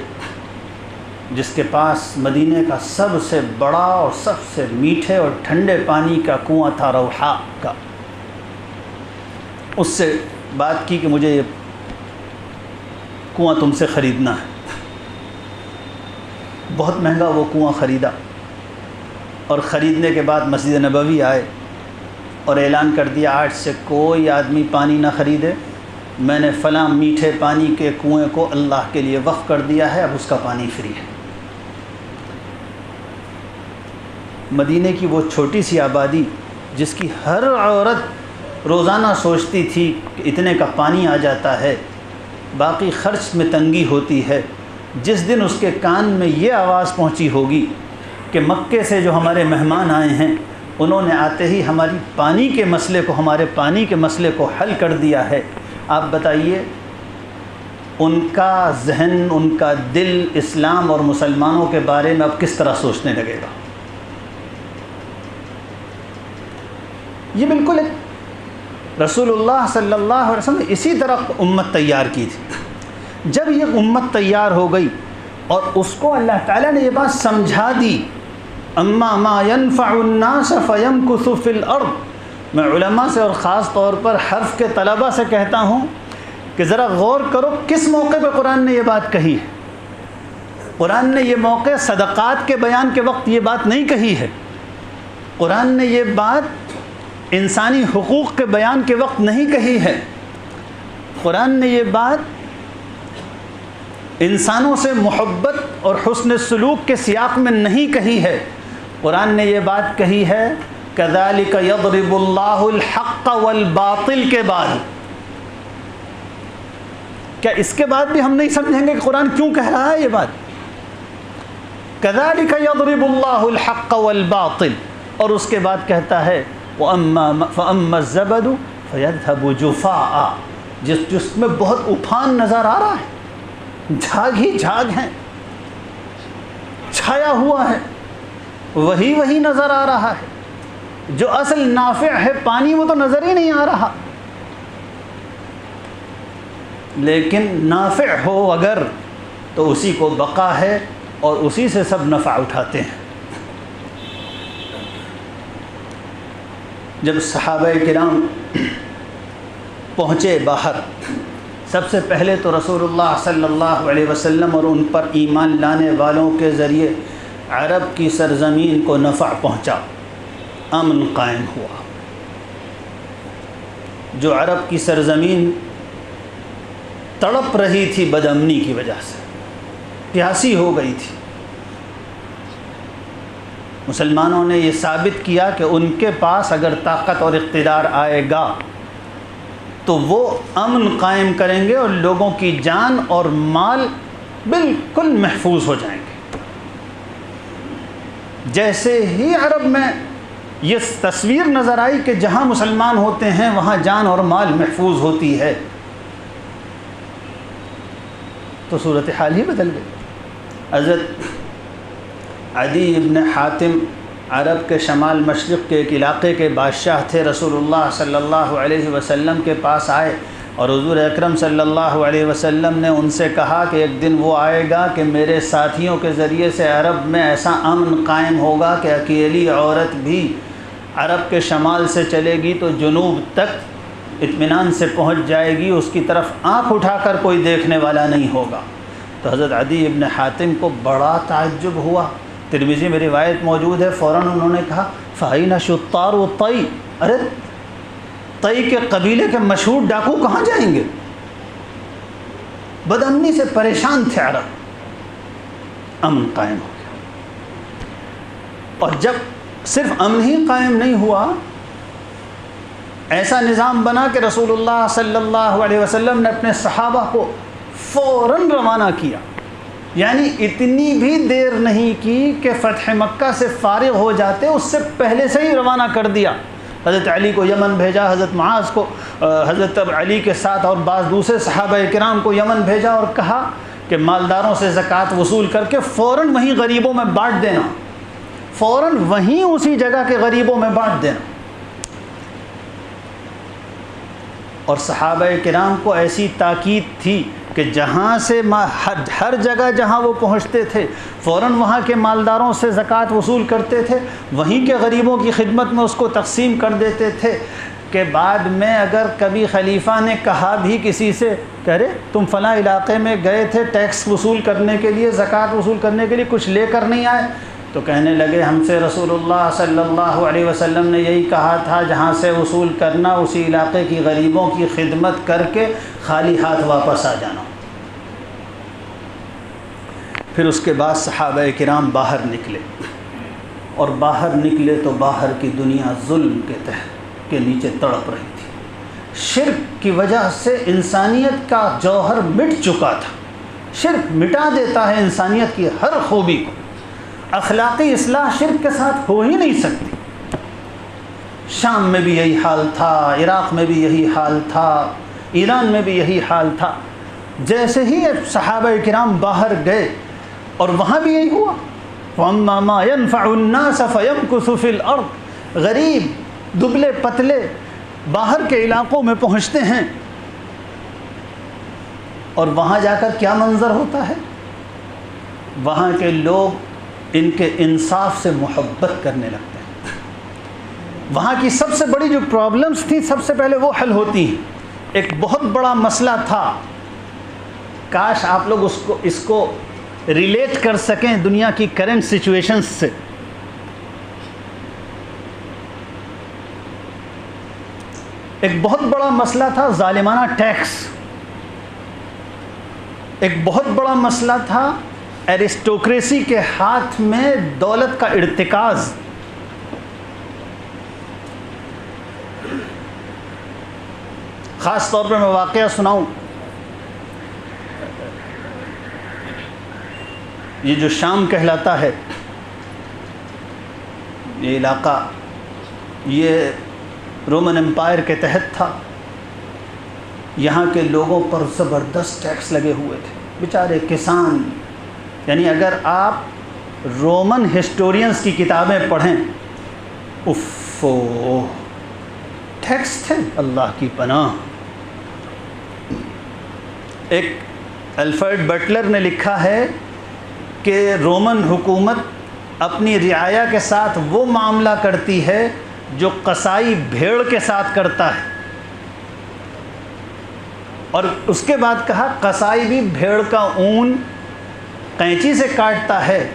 جس کے پاس مدینے کا سب سے بڑا اور سب سے میٹھے اور ٹھنڈے پانی کا کنواں تھا روحا کا، اس سے بات کی کہ مجھے یہ کنواں تم سے خریدنا ہے۔ بہت مہنگا وہ کنواں خریدا، اور خریدنے کے بعد مسجد نبوی آئے اور اعلان کر دیا آج سے کوئی آدمی پانی نہ خریدے، میں نے فلاں میٹھے پانی کے کنویں کو اللہ کے لیے وقف کر دیا ہے، اب اس کا پانی فری ہے۔ مدینے کی وہ چھوٹی سی آبادی جس کی ہر عورت روزانہ سوچتی تھی کہ اتنے کا پانی آ جاتا ہے، باقی خرچ میں تنگی ہوتی ہے، جس دن اس کے کان میں یہ آواز پہنچی ہوگی کہ مکے سے جو ہمارے مہمان آئے ہیں انہوں نے آتے ہی ہمارے پانی کے مسئلے کو حل کر دیا ہے، آپ بتائیے ان کا ذہن، ان کا دل اسلام اور مسلمانوں کے بارے میں اب کس طرح سوچنے لگے گا؟ یہ بالکل ایک رسول اللہ صلی اللہ علیہ وسلم نے اسی طرح امت تیار کی تھی۔ جب یہ امت تیار ہو گئی اور اس کو اللہ تعالیٰ نے یہ بات سمجھا دی، اما ما ينفع الناس فيمكث في الارض، میں علماء سے اور خاص طور پر حرف کے طلباء سے کہتا ہوں کہ ذرا غور کرو کس موقع پہ قرآن نے یہ بات کہی ہے۔ قرآن نے یہ موقع صدقات کے بیان کے وقت یہ بات نہیں کہی ہے، قرآن نے یہ بات انسانی حقوق کے بیان کے وقت نہیں کہی ہے، قرآن نے یہ بات انسانوں سے محبت اور حسن سلوک کے سیاق میں نہیں کہی ہے، قرآن نے یہ بات کہی ہے کذالک یضرب اللہ الحق والباطل کے بعد۔ کیا اس کے بعد بھی ہم نہیں سمجھیں گے کہ قرآن کیوں کہہ رہا ہے یہ بات؟ کذالک یضرب اللہ الحق والباطل، اور اس کے بعد کہتا ہے فَأَمَّا الزَّبَدُ فَيَذْهَبُ جُفَاءً، جس میں بہت افان نظر آ رہا ہے، جھاگ ہی جھاگ ہیں، چھایا ہوا ہے، وہی نظر آ رہا ہے، جو اصل نافع ہے پانی وہ تو نظر ہی نہیں آ رہا۔ لیکن نافع ہو اگر تو اسی کو بقا ہے اور اسی سے سب نفع اٹھاتے ہیں۔ جب صحابہ کرام پہنچے باہر، سب سے پہلے تو رسول اللہ صلی اللہ علیہ وسلم اور ان پر ایمان لانے والوں کے ذریعے عرب کی سرزمین کو نفع پہنچا، امن قائم ہوا۔ جو عرب کی سرزمین تڑپ رہی تھی بدامنی کی وجہ سے، پیاسی ہو گئی تھی، مسلمانوں نے یہ ثابت کیا کہ ان کے پاس اگر طاقت اور اقتدار آئے گا تو وہ امن قائم کریں گے اور لوگوں کی جان اور مال بالکل محفوظ ہو جائیں گے۔ جیسے ہی عرب میں یہ تصویر نظر آئی کہ جہاں مسلمان ہوتے ہیں وہاں جان اور مال محفوظ ہوتی ہے، تو صورتحال ہی بدل گئی۔ حضرت عدی ابن حاتم عرب کے شمال مشرق کے ایک علاقے کے بادشاہ تھے، رسول اللہ صلی اللہ علیہ وسلم کے پاس آئے اور حضور اکرم صلی اللہ علیہ وسلم نے ان سے کہا کہ ایک دن وہ آئے گا کہ میرے ساتھیوں کے ذریعے سے عرب میں ایسا امن قائم ہوگا کہ اکیلی عورت بھی عرب کے شمال سے چلے گی تو جنوب تک اطمینان سے پہنچ جائے گی، اس کی طرف آنکھ اٹھا کر کوئی دیکھنے والا نہیں ہوگا۔ تو حضرت عدی ابن حاتم کو بڑا تعجب ہوا، ترمذی میں روایت موجود ہے، فوراً انہوں نے کہا فَأَيْنَ شُطَّارُ طَيْ، ارے طَيْ کے قبیلے کے مشہور ڈاکو کہاں جائیں گے؟ بدامنی سے پریشان تھے عرب۔ امن قائم ہو گیا، اور جب صرف امن ہی قائم نہیں ہوا، ایسا نظام بنا کہ رسول اللہ صلی اللہ علیہ وسلم نے اپنے صحابہ کو فوراً روانہ کیا، یعنی اتنی بھی دیر نہیں کی کہ فتح مکہ سے فارغ ہو جاتے، اس سے پہلے سے ہی روانہ کر دیا۔ حضرت علی کو یمن بھیجا، حضرت معاذ کو، حضرت علی کے ساتھ اور بعض دوسرے صحابہ کرام کو یمن بھیجا اور کہا کہ مالداروں سے زکوٰۃ وصول کر کے فوراً وہیں غریبوں میں بانٹ دینا، فوراً وہیں اسی جگہ کے غریبوں میں بانٹ دینا۔ اور صحابہ کرام کو ایسی تاکید تھی کہ جہاں سے ہر جگہ جہاں وہ پہنچتے تھے فوراً وہاں کے مالداروں سے زکوٰۃ وصول کرتے تھے، وہیں کے غریبوں کی خدمت میں اس کو تقسیم کر دیتے تھے، کہ بعد میں اگر کبھی خلیفہ نے کہا بھی کسی سے کہ ارے تم فلاں علاقے میں گئے تھے ٹیکس وصول کرنے کے لیے، زکوٰۃ وصول کرنے کے لیے، کچھ لے کر نہیں آئے، تو کہنے لگے ہم سے رسول اللہ صلی اللہ علیہ وسلم نے یہی کہا تھا جہاں سے وصول کرنا اسی علاقے کی غریبوں کی خدمت کر کے خالی ہاتھ واپس آ جانا۔ پھر اس کے بعد صحابہ کرام باہر نکلے، اور باہر نکلے تو باہر کی دنیا ظلم کے تحت کے نیچے تڑپ رہی تھی۔ شرک کی وجہ سے انسانیت کا جوہر مٹ چکا تھا، شرک مٹا دیتا ہے انسانیت کی ہر خوبی کو، اخلاقی اصلاح شرک کے ساتھ ہو ہی نہیں سکتی۔ شام میں بھی یہی حال تھا، عراق میں بھی یہی حال تھا، ایران میں بھی یہی حال تھا۔ جیسے ہی صحابہ کرام باہر گئے اور وہاں بھی یہی ہوا، وَأَمَّا مَا يَنْفَعُ النَّاسَ فَيَمْكُثُ فِي الْأَرْضِ، غریب دبلے پتلے باہر کے علاقوں میں پہنچتے ہیں، اور وہاں جا کر کیا منظر ہوتا ہے؟ وہاں کے لوگ ان کے انصاف سے محبت کرنے لگتے ہیں۔ وہاں کی سب سے بڑی جو پرابلمز تھیں سب سے پہلے وہ حل ہوتی ہیں۔ ایک بہت بڑا مسئلہ تھا، کاش آپ لوگ اس کو ریلیٹ کر سکیں دنیا کی کرنٹ سچویشنز سے۔ ایک بہت بڑا مسئلہ تھا ظالمانہ ٹیکس، ایک بہت بڑا مسئلہ تھا ایرسٹوکریسی کے ہاتھ میں دولت کا ارتکاز۔ خاص طور پر میں واقعہ سناؤں، یہ جو شام کہلاتا ہے یہ علاقہ، یہ رومن امپائر کے تحت تھا۔ یہاں کے لوگوں پر زبردست ٹیکس لگے ہوئے تھے، بیچارے کسان، یعنی اگر آپ رومن ہسٹورینز کی کتابیں پڑھیں، ٹیکس تھے اللہ کی پناہ۔ ایک الفریڈ بٹلر نے لکھا ہے کہ رومن حکومت اپنی رعایا کے ساتھ وہ معاملہ کرتی ہے جو قصائی بھیڑ کے ساتھ کرتا ہے، اور اس کے بعد کہا قصائی بھی بھیڑ کا اون قینچی سے کاٹتا ہے،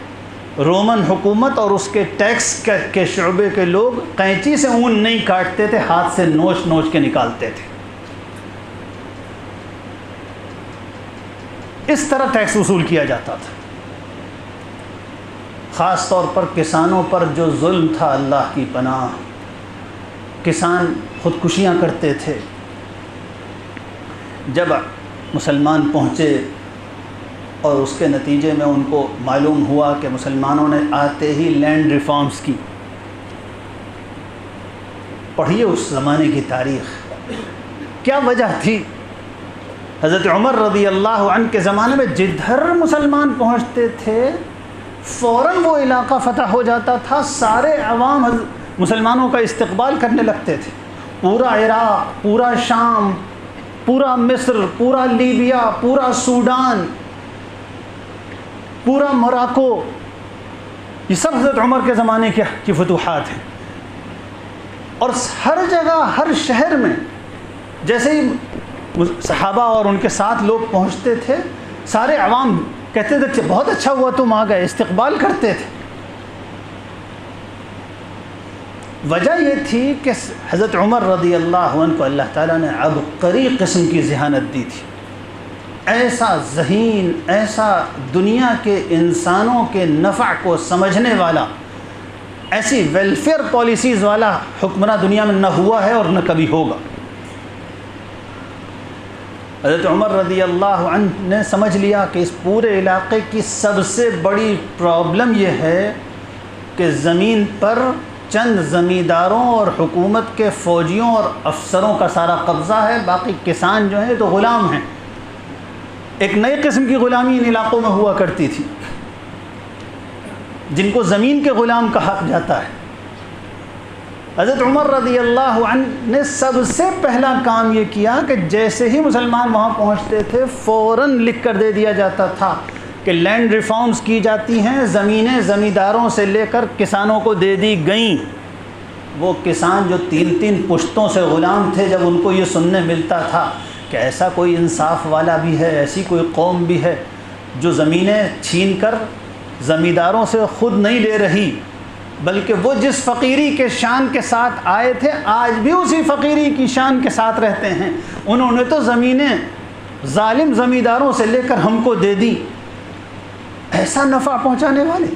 رومن حکومت اور اس کے ٹیکس کے شعبے کے لوگ قینچی سے اون نہیں کاٹتے تھے، ہاتھ سے نوچ نوچ کے نکالتے تھے۔ اس طرح ٹیکس وصول کیا جاتا تھا۔ خاص طور پر کسانوں پر جو ظلم تھا، اللہ کی پناہ، کسان خودکشیاں کرتے تھے۔ جب مسلمان پہنچے اور اس کے نتیجے میں ان کو معلوم ہوا کہ مسلمانوں نے آتے ہی لینڈ ریفارمز کی، پڑھیے اس زمانے کی تاریخ، کیا وجہ تھی۔ حضرت عمر رضی اللہ عنہ کے زمانے میں جدھر مسلمان پہنچتے تھے فوراً وہ علاقہ فتح ہو جاتا تھا، سارے عوام مسلمانوں کا استقبال کرنے لگتے تھے۔ پورا عراق، پورا شام، پورا مصر، پورا لیبیا، پورا سوڈان، پورا موراکو، یہ سب حضرت عمر کے زمانے کی فتوحات ہیں۔ اور ہر جگہ، ہر شہر میں جیسے ہی صحابہ اور ان کے ساتھ لوگ پہنچتے تھے، سارے عوام کہتے تھے کہ بہت اچھا ہوا تم آ گئے، استقبال کرتے تھے۔ وجہ یہ تھی کہ حضرت عمر رضی اللہ عنہ کو اللہ تعالیٰ نے عبقری قسم کی ذہانت دی تھی، ایسا ذہین، ایسا دنیا کے انسانوں کے نفع کو سمجھنے والا، ایسی ویلفیئر پالیسیز والا حکمراں دنیا میں نہ ہوا ہے اور نہ کبھی ہوگا۔ حضرت عمر رضی اللہ عنہ نے سمجھ لیا کہ اس پورے علاقے کی سب سے بڑی پرابلم یہ ہے کہ زمین پر چند زمینداروں اور حکومت کے فوجیوں اور افسروں کا سارا قبضہ ہے، باقی کسان جو ہیں تو غلام ہیں۔ ایک نئی قسم کی غلامی ان علاقوں میں ہوا کرتی تھی، جن کو زمین کے غلام کہا جاتا ہے۔ حضرت عمر رضی اللہ عنہ نے سب سے پہلا کام یہ کیا کہ جیسے ہی مسلمان وہاں پہنچتے تھے فوراً لکھ کر دے دیا جاتا تھا کہ لینڈ ریفارمز کی جاتی ہیں، زمینیں زمینداروں سے لے کر کسانوں کو دے دی گئیں۔ وہ کسان جو 3 پشتوں سے غلام تھے، جب ان کو یہ سننے ملتا تھا کہ ایسا کوئی انصاف والا بھی ہے، ایسی کوئی قوم بھی ہے جو زمینیں چھین کر زمینداروں سے خود نہیں لے رہی، بلکہ وہ جس فقیری کے شان کے ساتھ آئے تھے آج بھی اسی فقیری کی شان کے ساتھ رہتے ہیں، انہوں نے تو زمینیں ظالم زمینداروں سے لے کر ہم کو دے دی، ایسا نفع پہنچانے والے،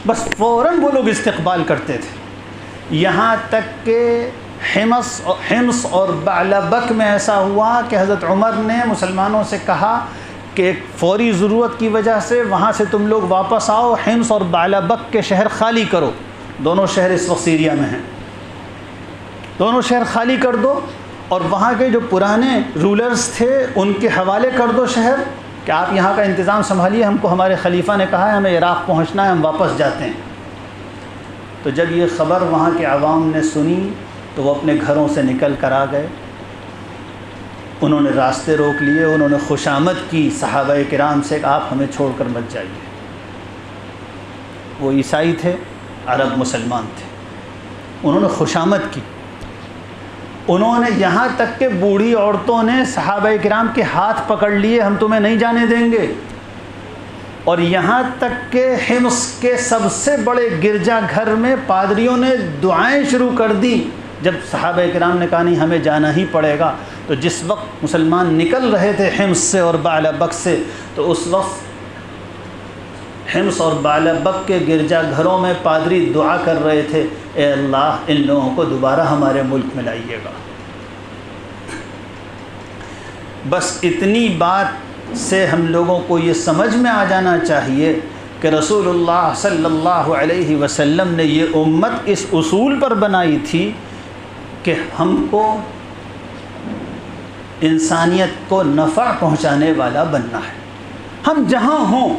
بس فوراً وہ لوگ استقبال کرتے تھے۔ یہاں تک کہ حمص اور بعلبک میں ایسا ہوا کہ حضرت عمر نے مسلمانوں سے کہا کہ ایک فوری ضرورت کی وجہ سے وہاں سے تم لوگ واپس آؤ، حمص اور بعلبک کے شہر خالی کرو، دونوں شہر اس وقت سیریا میں ہیں، دونوں شہر خالی کر دو، اور وہاں کے جو پرانے رولرز تھے ان کے حوالے کر دو شہر کہ آپ یہاں کا انتظام سنبھالیے، ہم کو ہمارے خلیفہ نے کہا ہے ہمیں عراق پہنچنا ہے، ہم واپس جاتے ہیں۔ تو جب یہ خبر وہاں کے عوام نے سنی تو وہ اپنے گھروں سے نکل کر آ گئے، انہوں نے راستے روک لیے، انہوں نے خوشامد کی صحابہ کرام سے کہ آپ ہمیں چھوڑ کر مت جائیے۔ وہ عیسائی تھے، عرب مسلمان تھے، انہوں نے خوشامد کی، انہوں نے یہاں تک کہ بوڑھی عورتوں نے صحابہ کرام کے ہاتھ پکڑ لیے، ہم تمہیں نہیں جانے دیں گے، اور یہاں تک کہ حمص کے سب سے بڑے گرجا گھر میں پادریوں نے دعائیں شروع کر دی۔ جب صحابہ کرام نے کہا نہیں ہمیں جانا ہی پڑے گا، تو جس وقت مسلمان نکل رہے تھے حمص سے اور بعلبک سے، تو اس وقت حمص اور بعلبک کے گرجا گھروں میں پادری دعا کر رہے تھے، اے اللہ ان لوگوں کو دوبارہ ہمارے ملک میں لائیے گا۔ بس اتنی بات سے ہم لوگوں کو یہ سمجھ میں آ جانا چاہیے کہ رسول اللہ صلی اللہ علیہ وسلم نے یہ امت اس اصول پر بنائی تھی کہ ہم کو انسانیت کو نفع پہنچانے والا بننا ہے۔ ہم جہاں ہوں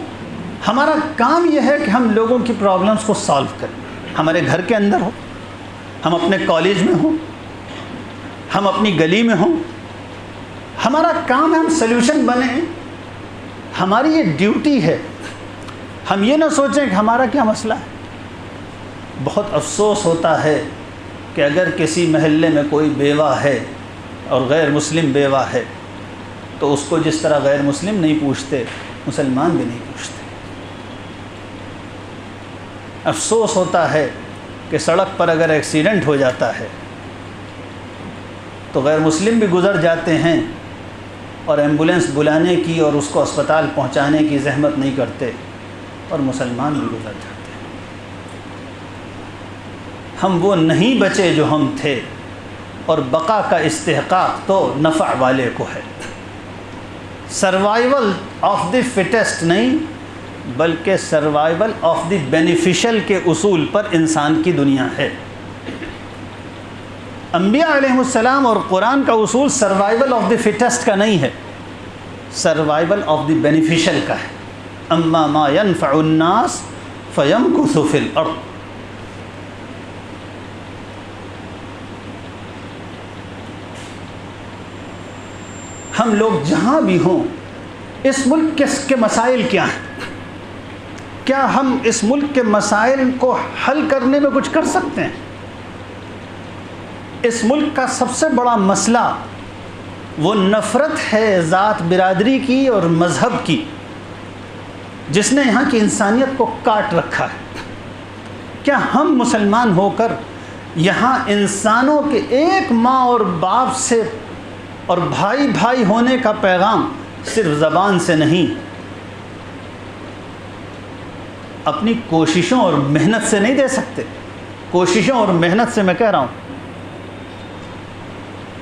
ہمارا کام یہ ہے کہ ہم لوگوں کی پرابلمس کو سالو کریں، ہمارے گھر کے اندر ہو، ہم اپنے کالج میں ہوں، ہم اپنی گلی میں ہوں، ہمارا کام ہے ہم سلیوشن بنیں، ہماری یہ ڈیوٹی ہے۔ ہم یہ نہ سوچیں کہ ہمارا کیا مسئلہ ہے۔ بہت افسوس ہوتا ہے کہ اگر کسی محلے میں کوئی بیوہ ہے اور غیر مسلم بیوہ ہے تو اس کو جس طرح غیر مسلم نہیں پوچھتے، مسلمان بھی نہیں پوچھتے۔ افسوس ہوتا ہے کہ سڑک پر اگر ایکسیڈنٹ ہو جاتا ہے تو غیر مسلم بھی گزر جاتے ہیں اور ایمبولینس بلانے کی اور اس کو اسپتال پہنچانے کی زحمت نہیں کرتے، اور مسلمان بھی گزر جاتے ہیں۔ ہم وہ نہیں بچے جو ہم تھے، اور بقا کا استحقاق تو نفع والے کو ہے۔ سروائیول آف دی فٹیسٹ نہیں، بلکہ سروائیول آف دی بینیفیشل کے اصول پر انسان کی دنیا ہے۔ انبیاء علیہ السلام اور قرآن کا اصول سروائیول آف دی فٹیسٹ کا نہیں ہے، سروائیول آف دی بینیفیشل کا ہے۔ اما ما ينفع الناس فيمكث في الارض۔ ہم لوگ جہاں بھی ہوں، اس ملک کے مسائل کیا ہیں؟ کیا ہم اس ملک کے مسائل کو حل کرنے میں کچھ کر سکتے ہیں؟ اس ملک کا سب سے بڑا مسئلہ وہ نفرت ہے ذات برادری کی اور مذہب کی، جس نے یہاں کی انسانیت کو کاٹ رکھا ہے۔ کیا ہم مسلمان ہو کر یہاں انسانوں کے ایک ماں اور باپ سے اور بھائی بھائی ہونے کا پیغام صرف زبان سے نہیں، اپنی کوششوں اور محنت سے نہیں دے سکتے؟ کوششوں اور محنت سے میں کہہ رہا ہوں،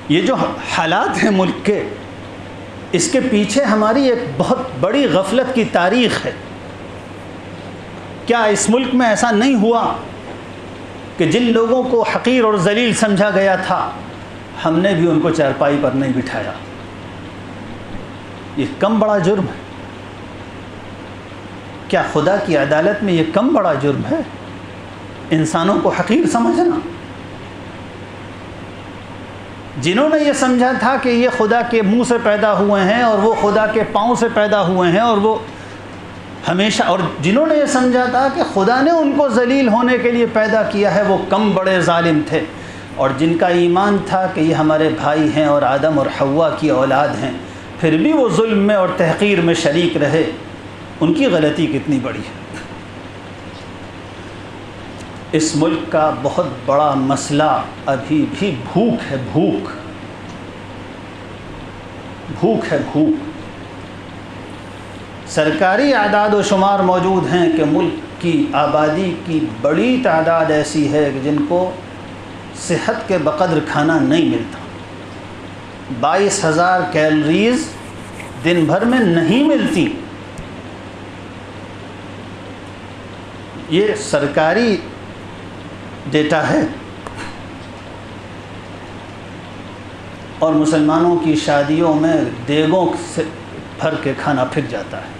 یہ جو حالات ہیں ملک کے، اس کے پیچھے ہماری ایک بہت بڑی غفلت کی تاریخ ہے۔ کیا اس ملک میں ایسا نہیں ہوا کہ جن لوگوں کو حقیر اور ذلیل سمجھا گیا تھا، ہم نے بھی ان کو چارپائی پر نہیں بٹھایا؟ یہ کم بڑا جرم ہے؟ کیا خدا کی عدالت میں یہ کم بڑا جرم ہے انسانوں کو حقیر سمجھنا؟ جنہوں نے یہ سمجھا تھا کہ یہ خدا کے منہ سے پیدا ہوئے ہیں اور وہ خدا کے پاؤں سے پیدا ہوئے ہیں، اور وہ ہمیشہ، اور جنہوں نے یہ سمجھا تھا کہ خدا نے ان کو ذلیل ہونے کے لیے پیدا کیا ہے، وہ کم بڑے ظالم تھے، اور جن کا ایمان تھا کہ یہ ہمارے بھائی ہیں اور آدم اور حوا کی اولاد ہیں، پھر بھی وہ ظلم میں اور تحقیر میں شریک رہے، ان کی غلطی کتنی بڑی ہے۔ اس ملک کا بہت بڑا مسئلہ ابھی بھی بھوک ہے، بھوک ہے، بھوک۔ سرکاری اعداد و شمار موجود ہیں کہ ملک کی آبادی کی بڑی تعداد ایسی ہے کہ جن کو صحت کے بقدر کھانا نہیں ملتا۔ 22,000 کیلوریز دن بھر میں نہیں ملتی۔ یہ سرکاری ڈیٹا ہے، اور مسلمانوں کی شادیوں میں دیگوں سے بھر کے کھانا پھر جاتا ہے۔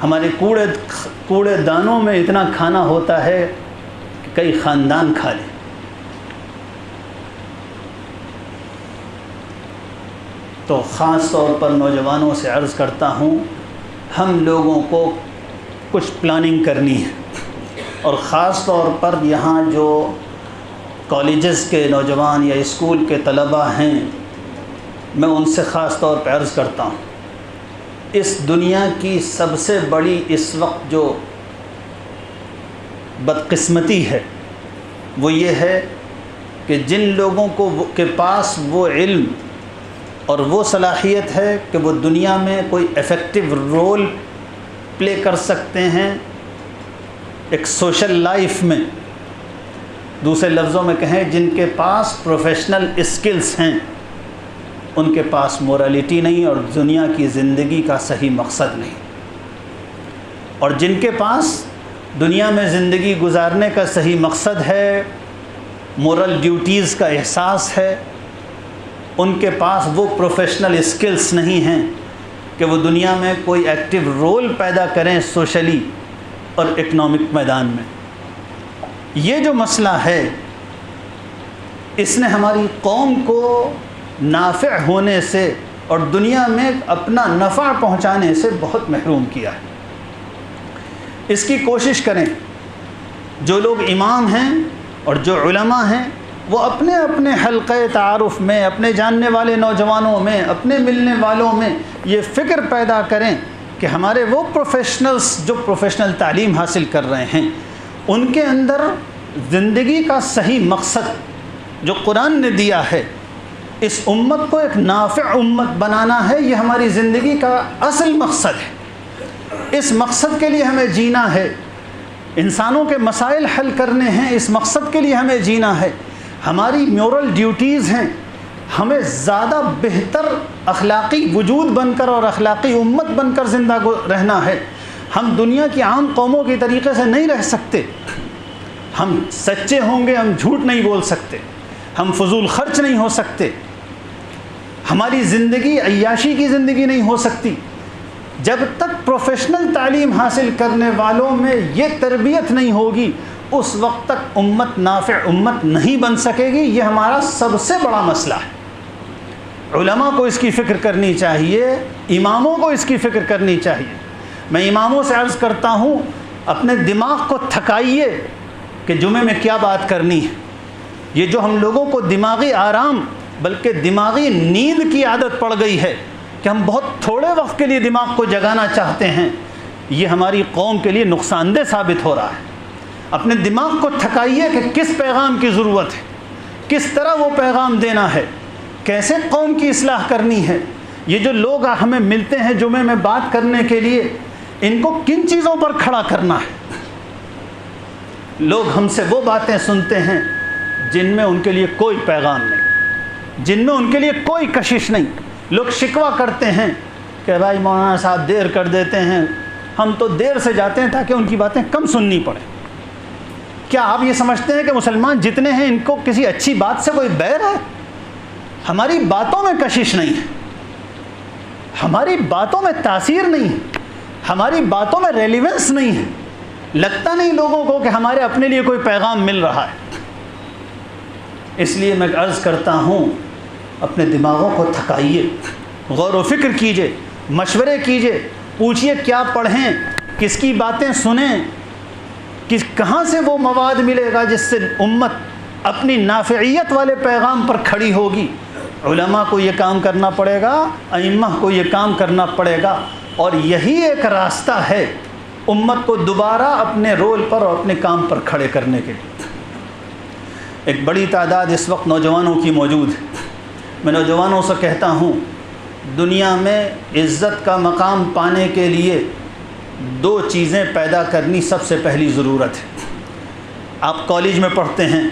ہمارے کوڑے دانوں میں اتنا کھانا ہوتا ہے کہ کئی خاندان کھا لیں۔ تو خاص طور پر نوجوانوں سے عرض کرتا ہوں، ہم لوگوں کو کچھ پلاننگ کرنی ہے، اور خاص طور پر یہاں جو کالجز کے نوجوان یا اسکول کے طلباء ہیں، میں ان سے خاص طور پہ عرض کرتا ہوں، اس دنیا کی سب سے بڑی اس وقت جو بدقسمتی ہے وہ یہ ہے کہ جن لوگوں کے پاس وہ علم اور وہ صلاحیت ہے کہ وہ دنیا میں کوئی ایفیکٹو رول پلے کر سکتے ہیں ایک سوشل لائف میں، دوسرے لفظوں میں کہیں جن کے پاس پروفیشنل اسکلز ہیں، ان کے پاس مورالٹی نہیں اور دنیا کی زندگی کا صحیح مقصد نہیں، اور جن کے پاس دنیا میں زندگی گزارنے کا صحیح مقصد ہے، مورل ڈیوٹیز کا احساس ہے، ان کے پاس وہ پروفیشنل اسکلز نہیں ہیں کہ وہ دنیا میں کوئی ایکٹیو رول پیدا کریں سوشلی اور اکنامک میدان میں۔ یہ جو مسئلہ ہے، اس نے ہماری قوم کو نافع ہونے سے اور دنیا میں اپنا نفع پہنچانے سے بہت محروم کیا ہے۔ اس کی کوشش کریں، جو لوگ امام ہیں اور جو علماء ہیں، وہ اپنے اپنے حلقہ تعارف میں، اپنے جاننے والے نوجوانوں میں، اپنے ملنے والوں میں یہ فکر پیدا کریں کہ ہمارے وہ پروفیشنلز جو پروفیشنل تعلیم حاصل کر رہے ہیں، ان کے اندر زندگی کا صحیح مقصد جو قرآن نے دیا ہے، اس امت کو ایک نافع امت بنانا ہے، یہ ہماری زندگی کا اصل مقصد ہے۔ اس مقصد کے لیے ہمیں جینا ہے، انسانوں کے مسائل حل کرنے ہیں، اس مقصد کے لیے ہمیں جینا ہے۔ ہماری مورل ڈیوٹیز ہیں، ہمیں زیادہ بہتر اخلاقی وجود بن کر اور اخلاقی امت بن کر زندہ رہنا ہے۔ ہم دنیا کی عام قوموں کی طریقے سے نہیں رہ سکتے، ہم سچے ہوں گے، ہم جھوٹ نہیں بول سکتے، ہم فضول خرچ نہیں ہو سکتے، ہماری زندگی عیاشی کی زندگی نہیں ہو سکتی۔ جب تک پروفیشنل تعلیم حاصل کرنے والوں میں یہ تربیت نہیں ہوگی، اس وقت تک امت نافع امت نہیں بن سکے گی۔ یہ ہمارا سب سے بڑا مسئلہ ہے۔ علماء کو اس کی فکر کرنی چاہیے، اماموں کو اس کی فکر کرنی چاہیے۔ میں اماموں سے عرض کرتا ہوں، اپنے دماغ کو تھکائیے کہ جمعے میں کیا بات کرنی ہے۔ یہ جو ہم لوگوں کو دماغی آرام بلکہ دماغی نیند کی عادت پڑ گئی ہے کہ ہم بہت تھوڑے وقت کے لیے دماغ کو جگانا چاہتے ہیں، یہ ہماری قوم کے لیے نقصان دہ ثابت ہو رہا ہے۔ اپنے دماغ کو تھکائیے کہ کس پیغام کی ضرورت ہے، کس طرح وہ پیغام دینا ہے، کیسے قوم کی اصلاح کرنی ہے۔ یہ جو لوگ ہمیں ملتے ہیں جمعے میں بات کرنے کے لیے، ان کو کن چیزوں پر کھڑا کرنا ہے؟ لوگ ہم سے وہ باتیں سنتے ہیں جن میں ان کے لیے کوئی پیغام نہیں، جن میں ان کے لیے کوئی کشش نہیں۔ لوگ شکوہ کرتے ہیں کہ بھائی مولانا صاحب دیر کر دیتے ہیں، ہم تو دیر سے جاتے ہیں تاکہ ان کی باتیں کم سننی پڑیں۔ کیا آپ یہ سمجھتے ہیں کہ مسلمان جتنے ہیں ان کو کسی اچھی بات سے کوئی بیر ہے؟ ہماری باتوں میں کشش نہیں ہے، ہماری باتوں میں تاثیر نہیں ہے، ہماری باتوں میں ریلیونس نہیں ہے۔ لگتا نہیں لوگوں کو کہ ہمارے اپنے لیے کوئی پیغام مل رہا ہے۔ اس لیے میں عرض کرتا ہوں، اپنے دماغوں کو تھکائیے، غور و فکر کیجئے، مشورے کیجئے، پوچھئے کیا پڑھیں، کس کی باتیں سنیں، کہاں سے وہ مواد ملے گا جس سے امت اپنی نافعیت والے پیغام پر کھڑی ہوگی۔ علماء کو یہ کام کرنا پڑے گا، ائمہ کو یہ کام کرنا پڑے گا، اور یہی ایک راستہ ہے امت کو دوبارہ اپنے رول پر اور اپنے کام پر کھڑے کرنے کے لیے۔ ایک بڑی تعداد اس وقت نوجوانوں کی موجود ہے۔ میں نوجوانوں سے کہتا ہوں، دنیا میں عزت کا مقام پانے کے لیے 2 چیزیں پیدا کرنی سب سے پہلی ضرورت ہے۔ آپ کالج میں پڑھتے ہیں،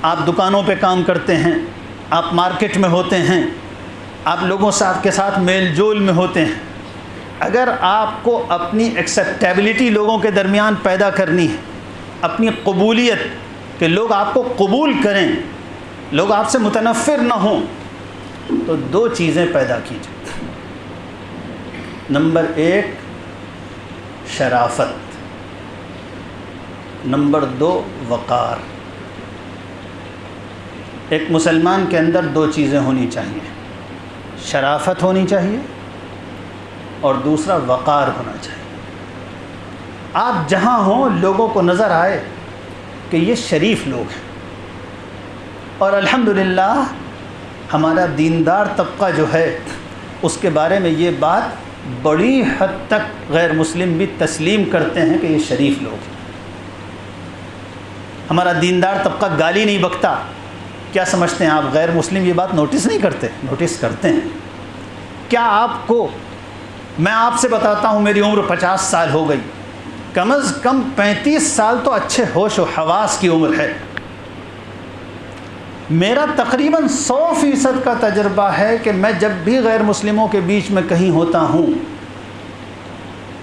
آپ دکانوں پہ کام کرتے ہیں، آپ مارکیٹ میں ہوتے ہیں، آپ لوگوں کے ساتھ میل جول میں ہوتے ہیں۔ اگر آپ کو اپنی ایکسیپٹیبلٹی لوگوں کے درمیان پیدا کرنی ہے، اپنی قبولیت کہ لوگ آپ کو قبول کریں، لوگ آپ سے متنفر نہ ہوں، تو 2 چیزیں پیدا کیجیے۔ نمبر 1 شرافت، نمبر 2 وقار۔ ایک مسلمان کے اندر 2 چیزیں ہونی چاہیے، شرافت ہونی چاہیے اور دوسرا وقار ہونا چاہیے۔ آپ جہاں ہوں لوگوں کو نظر آئے کہ یہ شریف لوگ ہیں، اور الحمدللہ ہمارا دیندار طبقہ جو ہے اس کے بارے میں یہ بات بڑی حد تک غیر مسلم بھی تسلیم کرتے ہیں کہ یہ شریف لوگ ہیں۔ ہمارا دیندار طبقہ گالی نہیں بکتا۔ کیا سمجھتے ہیں آپ غیر مسلم یہ بات نوٹس نہیں کرتے؟ نوٹس کرتے ہیں۔ کیا آپ کو، میں آپ سے بتاتا ہوں، میری عمر 50 سال ہو گئی، کم از کم 35 سال تو اچھے ہوش و حواس کی عمر ہے۔ میرا تقریباً 100% کا تجربہ ہے کہ میں جب بھی غیر مسلموں کے بیچ میں کہیں ہوتا ہوں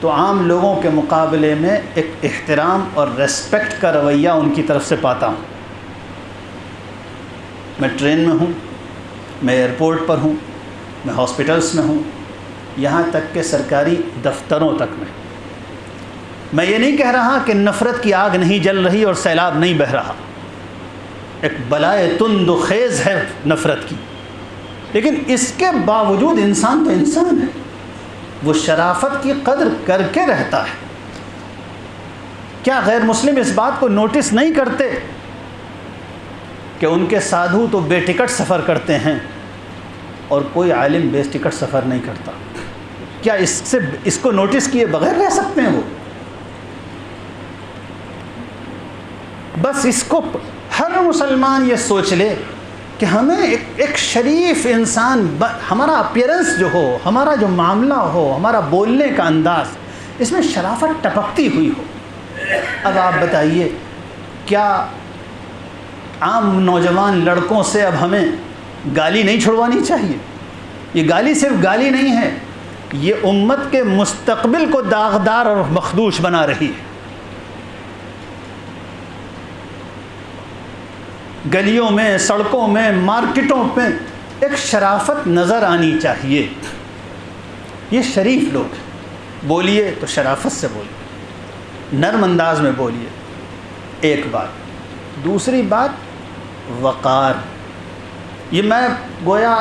تو عام لوگوں کے مقابلے میں ایک احترام اور ریسپیکٹ کا رویہ ان کی طرف سے پاتا ہوں۔ میں ٹرین میں ہوں، میں ایئرپورٹ پر ہوں، میں ہاسپٹلس میں ہوں، یہاں تک کہ سرکاری دفتروں تک میں یہ نہیں کہہ رہا کہ نفرت کی آگ نہیں جل رہی اور سیلاب نہیں بہہ رہا، ایک بلائے تند و خیز ہے نفرت کی، لیکن اس کے باوجود انسان تو انسان ہے، وہ شرافت کی قدر کر کے رہتا ہے۔ کیا غیر مسلم اس بات کو نوٹس نہیں کرتے کہ ان کے سادھو تو بے ٹکٹ سفر کرتے ہیں اور کوئی عالم بے ٹکٹ سفر نہیں کرتا؟ کیا اس کو نوٹس کیے بغیر رہ سکتے ہیں وہ؟ بس اس کو ہر مسلمان یہ سوچ لے کہ ہمیں ایک شریف انسان ہمارا اپیرنس جو ہو، ہمارا جو معاملہ ہو، ہمارا بولنے کا انداز، اس میں شرافت ٹپکتی ہوئی ہو۔ اب آپ بتائیے، کیا عام نوجوان لڑکوں سے اب ہمیں گالی نہیں چھڑوانی چاہیے؟ یہ گالی صرف گالی نہیں ہے، یہ امت کے مستقبل کو داغدار اور مخدوش بنا رہی ہے۔ گلیوں میں، سڑکوں میں، مارکیٹوں میں ایک شرافت نظر آنی چاہیے۔ یہ شریف لوگ ہیں، بولیے تو شرافت سے بولیے، نرم انداز میں بولیے، ایک بات۔ دوسری بات وقار۔ یہ میں گویا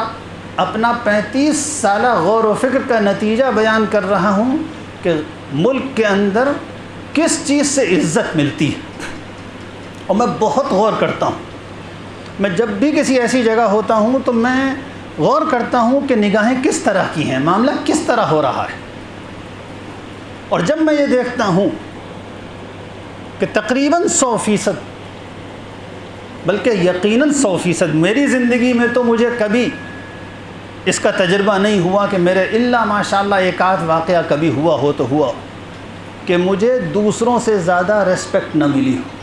اپنا 35 سالہ غور و فکر کا نتیجہ بیان کر رہا ہوں کہ ملک کے اندر کس چیز سے عزت ملتی ہے، اور میں بہت غور کرتا ہوں۔ میں جب بھی کسی ایسی جگہ ہوتا ہوں تو میں غور کرتا ہوں کہ نگاہیں کس طرح کی ہیں، معاملہ کس طرح ہو رہا ہے۔ اور جب میں یہ دیکھتا ہوں کہ تقریباً 100%، بلکہ یقیناً 100%، میری زندگی میں تو مجھے کبھی اس کا تجربہ نہیں ہوا کہ میرے الا ماشاءاللہ ایک آدھ واقعہ کبھی ہوا ہو تو ہوا کہ مجھے دوسروں سے زیادہ ریسپیکٹ نہ ملی ہو۔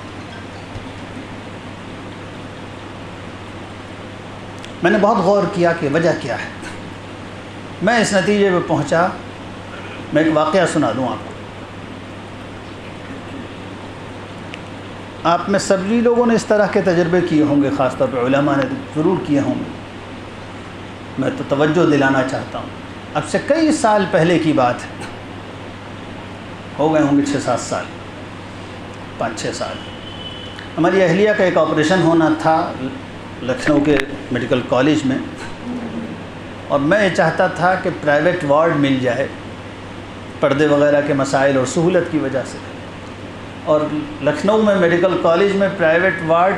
میں نے بہت غور کیا کہ وجہ کیا ہے۔ میں اس نتیجے پہ پہنچا، میں ایک واقعہ سنا دوں آپ کو۔ آپ میں سبھی لوگوں نے اس طرح کے تجربے کیے ہوں گے، خاص طور پہ علماء نے ضرور کیے ہوں گے۔ میں تو توجہ دلانا چاہتا ہوں، اب سے کئی سال پہلے کی بات ہے، ہو گئے ہوں گے 6-7 سال، 5-6 سال۔ ہماری اہلیہ کا ایک آپریشن ہونا تھا لکھنؤ کے میڈیکل کالج میں، اور میں یہ چاہتا تھا کہ پرائیویٹ وارڈ مل جائے پردے وغیرہ کے مسائل اور سہولت کی وجہ سے۔ اور لکھنؤ میں میڈیکل کالج میں پرائیویٹ وارڈ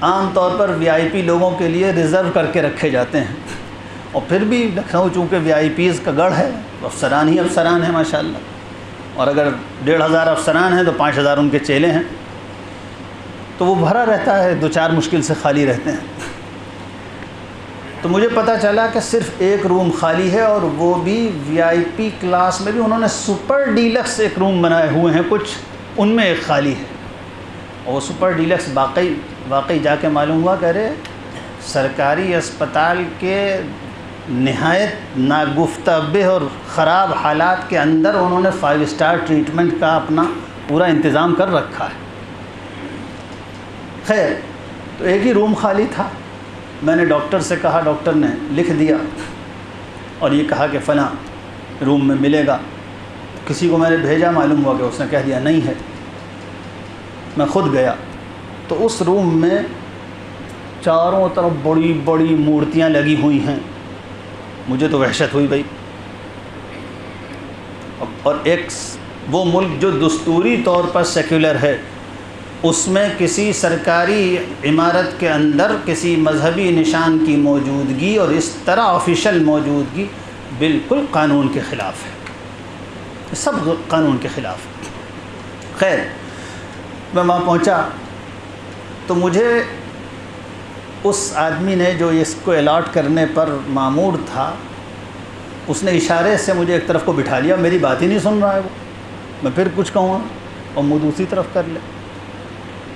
عام طور پر VIP لوگوں کے لیے ریزرو کر کے رکھے جاتے ہیں، اور پھر بھی لکھنؤ چونکہ VIPs کا گڑھ ہے، افسران ہی افسران ہیں ماشاءاللہ، اور اگر 1,500 افسران ہیں تو 5,000 ان کے چیلے ہیں، تو وہ بھرا رہتا ہے، 2-4 مشکل سے خالی رہتے ہیں۔ تو مجھے پتہ چلا کہ صرف ایک روم خالی ہے، اور وہ بھی VIP کلاس میں بھی انہوں نے سپر ڈیلکس ایک روم بنائے ہوئے ہیں کچھ، ان میں ایک خالی ہے۔ اور وہ سپر ڈیلکس واقعی جا کے معلوم ہوا کہ ارے سرکاری اسپتال کے نہایت ناگفتہ اور خراب حالات کے اندر انہوں نے 5 اسٹار ٹریٹمنٹ کا اپنا پورا انتظام کر رکھا ہے۔ خیر، تو ایک ہی روم خالی تھا۔ میں نے ڈاکٹر سے کہا، ڈاکٹر نے لکھ دیا اور یہ کہا کہ فلاں روم میں ملے گا۔ کسی کو میں نے بھیجا، معلوم ہوا کہ اس نے کہہ دیا نہیں ہے۔ میں خود گیا تو اس روم میں چاروں طرف بڑی بڑی مورتیاں لگی ہوئی ہیں۔ مجھے تو وحشت ہوئی بھائی، اور ایک وہ ملک جو دستوری طور پر سیکولر ہے، اس میں کسی سرکاری عمارت کے اندر کسی مذہبی نشان کی موجودگی اور اس طرح آفیشل موجودگی بالکل قانون کے خلاف ہے، سب قانون کے خلاف ہے۔ خیر، میں وہاں پہنچا تو مجھے اس آدمی نے جو اس کو الاٹ کرنے پر مامور تھا، اس نے اشارے سے مجھے ایک طرف کو بٹھا لیا، میری بات ہی نہیں سن رہا ہے وہ، میں پھر کچھ کہوں گا اور منہ دوسری طرف کر لے۔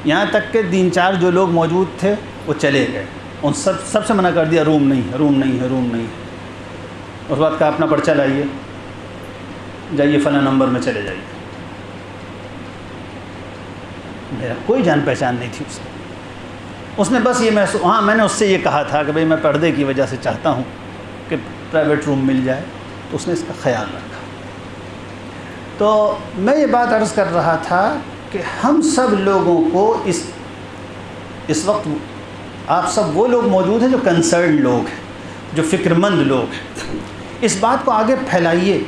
یہاں تک کہ 3-4 جو لوگ موجود تھے وہ چلے گئے، ان سب سے منع کر دیا، روم نہیں ہے، روم نہیں ہے، روم نہیں ہے۔ اس بات کا اپنا پرچہ لائیے، جائیے فلاں نمبر میں چلے جائیے۔ میرا کوئی جان پہچان نہیں تھی اس نے بس یہ محسوس، ہاں میں نے اس سے یہ کہا تھا کہ بھئی میں پردے کی وجہ سے چاہتا ہوں کہ پرائیویٹ روم مل جائے، تو اس نے اس کا خیال رکھا۔ تو میں یہ بات عرض کر رہا تھا کہ ہم سب لوگوں کو اس وقت آپ سب وہ لوگ موجود ہیں جو کنسرن لوگ ہیں، جو فکر مند لوگ ہیں، اس بات کو آگے پھیلائیے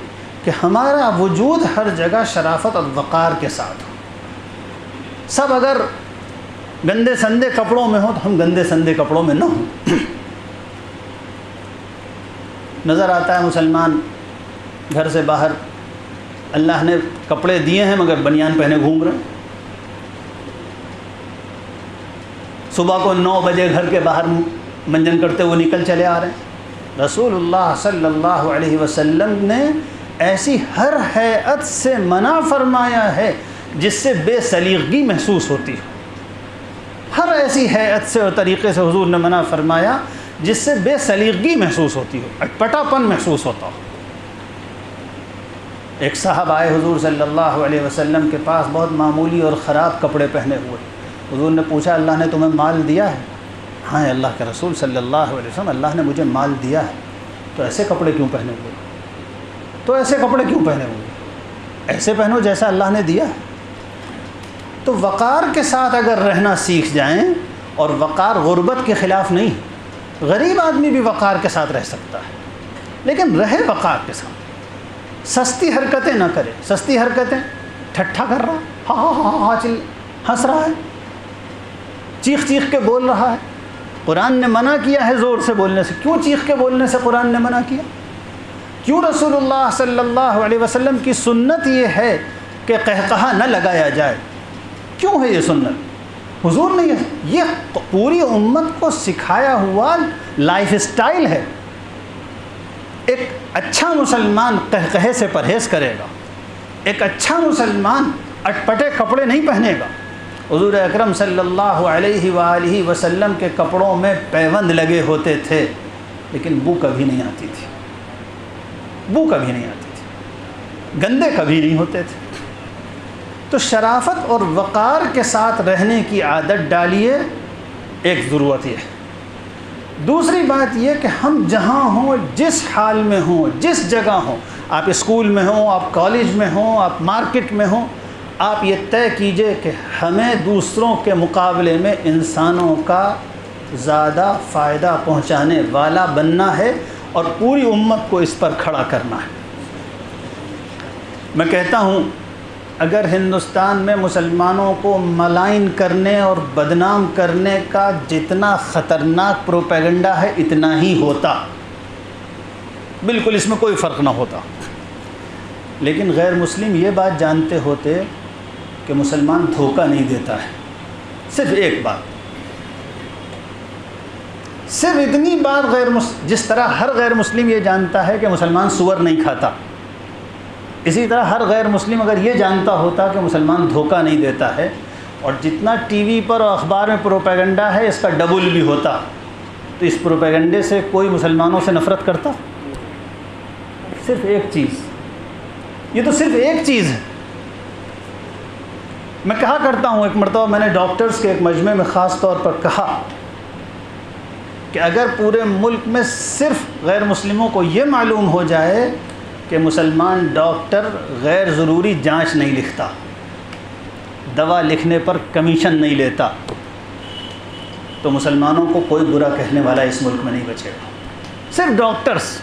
کہ ہمارا وجود ہر جگہ شرافت اور وقار کے ساتھ ہو۔ سب اگر گندے سندے کپڑوں میں ہوں تو ہم گندے سندے کپڑوں میں نہ ہوں۔ نظر آتا ہے مسلمان گھر سے باہر، اللہ نے کپڑے دیے ہیں مگر بنیان پہنے گھوم رہے ہیں۔ صبح کو 9 بجے گھر کے باہر منجن کرتے ہوئے نکل چلے آ رہے ہیں۔ رسول اللہ صلی اللہ علیہ وسلم نے ایسی ہر ہیئت سے منع فرمایا ہے جس سے بے سلیقگی محسوس ہوتی ہے۔ ہر ایسی ہیئت سے اور طریقے سے حضور نے منع فرمایا جس سے بے سلیقگی محسوس ہوتی ہو، اٹپٹا پن محسوس ہوتا ہو۔ ایک صاحب آئے حضور صلی اللہ علیہ وسلم کے پاس بہت معمولی اور خراب کپڑے پہنے ہوئے۔ حضور نے پوچھا اللہ نے تمہیں مال دیا ہے؟ ہاں اللہ کے رسول صلی اللہ علیہ وسلم اللہ نے مجھے مال دیا ہے۔ تو ایسے کپڑے کیوں پہنے ہوئے؟ تو ایسے کپڑے کیوں پہنے ہوئے؟ ایسے پہنو جیسا اللہ نے دیا ہے۔ تو وقار کے ساتھ اگر رہنا سیکھ جائیں، اور وقار غربت کے خلاف نہیں، غریب آدمی بھی وقار کے ساتھ رہ سکتا ہے، لیکن رہے وقار کے ساتھ، سستی حرکتیں نہ کرے۔ سستی حرکتیں، ٹھٹھا کر رہا، ہاں ہاں ہاں ہاں چل ہنس رہا ہے، چیخ چیخ کے بول رہا ہے۔ قرآن نے منع کیا ہے زور سے بولنے سے۔ کیوں چیخ کے بولنے سے قرآن نے منع کیا؟ کیوں رسول اللہ صلی اللہ علیہ وسلم کی سنت یہ ہے کہ قہقہا نہ لگایا جائے؟ کیوں ہے یہ سنت؟ حضور نے یہ پوری امت کو سکھایا ہوا لائف اسٹائل ہے۔ ایک اچھا مسلمان قہقہے سے پرہیز کرے گا، ایک اچھا مسلمان اٹپٹے کپڑے نہیں پہنے گا۔ حضور اکرم صلی اللہ علیہ وآلہ وسلم کے کپڑوں میں پیوند لگے ہوتے تھے، لیکن بو کبھی نہیں آتی تھی، بو کبھی نہیں آتی تھی، گندے کبھی نہیں ہوتے تھے۔ تو شرافت اور وقار کے ساتھ رہنے کی عادت ڈالیے، ایک ضرورت یہ ہے۔ دوسری بات یہ کہ ہم جہاں ہوں، جس حال میں ہوں، جس جگہ ہوں، آپ اسکول میں ہوں، آپ کالج میں ہوں، آپ مارکیٹ میں ہوں، آپ یہ طے کیجئے کہ ہمیں دوسروں کے مقابلے میں انسانوں کا زیادہ فائدہ پہنچانے والا بننا ہے، اور پوری امت کو اس پر کھڑا کرنا ہے۔ میں کہتا ہوں اگر ہندوستان میں مسلمانوں کو ملائن کرنے اور بدنام کرنے کا جتنا خطرناک پروپیگنڈا ہے اتنا ہی ہوتا، بالکل اس میں کوئی فرق نہ ہوتا، لیکن غیر مسلم یہ بات جانتے ہوتے کہ مسلمان دھوکہ نہیں دیتا ہے۔ صرف ایک بات، صرف اتنی بات، جس طرح ہر غیر مسلم یہ جانتا ہے کہ مسلمان سور نہیں کھاتا، اسی طرح ہر غیر مسلم اگر یہ جانتا ہوتا کہ مسلمان دھوکہ نہیں دیتا ہے، اور جتنا ٹی وی پر اور اخبار میں پروپیگنڈا ہے اس کا ڈبل بھی ہوتا، تو اس پروپیگنڈے سے کوئی مسلمانوں سے نفرت کرتا؟ صرف ایک چیز، یہ تو صرف ایک چیز ہے۔ میں کہا کرتا ہوں، ایک مرتبہ میں نے ڈاکٹرز کے ایک مجمع میں خاص طور پر کہا کہ اگر پورے ملک میں صرف غیر مسلموں کو یہ معلوم ہو جائے کہ مسلمان ڈاکٹر غیر ضروری جانچ نہیں لکھتا، دوا لکھنے پر کمیشن نہیں لیتا، تو مسلمانوں کو کوئی برا کہنے والا اس ملک میں نہیں بچے گا۔ صرف ڈاکٹرز،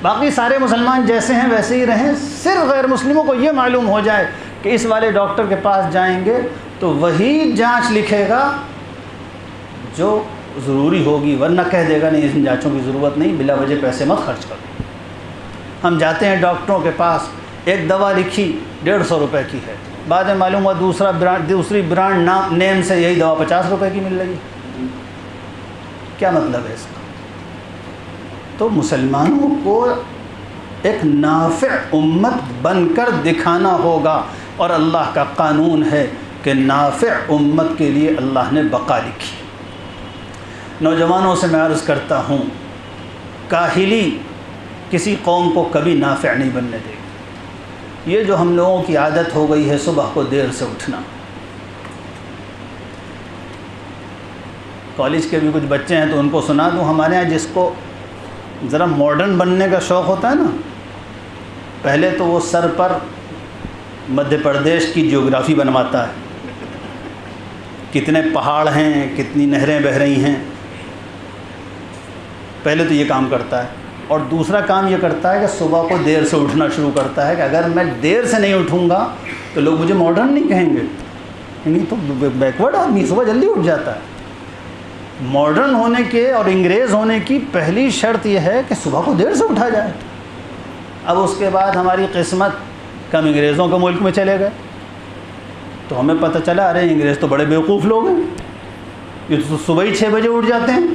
باقی سارے مسلمان جیسے ہیں ویسے ہی رہیں، صرف غیر مسلموں کو یہ معلوم ہو جائے کہ اس والے ڈاکٹر کے پاس جائیں گے تو وہی جانچ لکھے گا جو ضروری ہوگی، ورنہ کہہ دے گا نہیں ان جانچوں کی ضرورت نہیں، بلا وجہ پیسے مت خرچ کرو۔ ہم جاتے ہیں ڈاکٹروں کے پاس، ایک دوا لکھی 150 روپے کی ہے، بعد میں معلوم ہوا دوسری برانڈ نیم سے یہی دوا 50 روپے کی مل رہی ہے۔ کیا مطلب ہے اس کا؟ تو مسلمانوں کو ایک نافع امت بن کر دکھانا ہوگا، اور اللہ کا قانون ہے کہ نافع امت کے لیے اللہ نے بقا لکھی۔ نوجوانوں سے میں عرض کرتا ہوں، کاہلی کسی قوم کو کبھی نافع نہیں بننے دے گی۔ یہ جو ہم لوگوں کی عادت ہو گئی ہے صبح کو دیر سے اٹھنا، کالج کے بھی کچھ بچے ہیں تو ان کو سنا دوں، ہمارے ہاں جس کو ذرا ماڈرن بننے کا شوق ہوتا ہے نا، پہلے تو وہ سر پر مدھیہ پردیش کی جیوگرافی بنواتا ہے، کتنے پہاڑ ہیں، کتنی نہریں بہہ رہی ہیں، پہلے تو یہ کام کرتا ہے۔ اور دوسرا کام یہ کرتا ہے کہ صبح کو دیر سے اٹھنا شروع کرتا ہے کہ اگر میں دیر سے نہیں اٹھوں گا تو لوگ مجھے ماڈرن نہیں کہیں گے، نہیں تو بیکورڈ آدمی صبح جلدی اٹھ جاتا ہے۔ ماڈرن ہونے کے اور انگریز ہونے کی پہلی شرط یہ ہے کہ صبح کو دیر سے اٹھا جائے۔ اب اس کے بعد ہماری قسمت کم انگریزوں کے ملک میں چلے گئے، تو ہمیں پتہ چلا ارے انگریز تو بڑے بیوقوف لوگ ہیں، یہ تو صبح ہی 6 بجے اٹھ جاتے ہیں،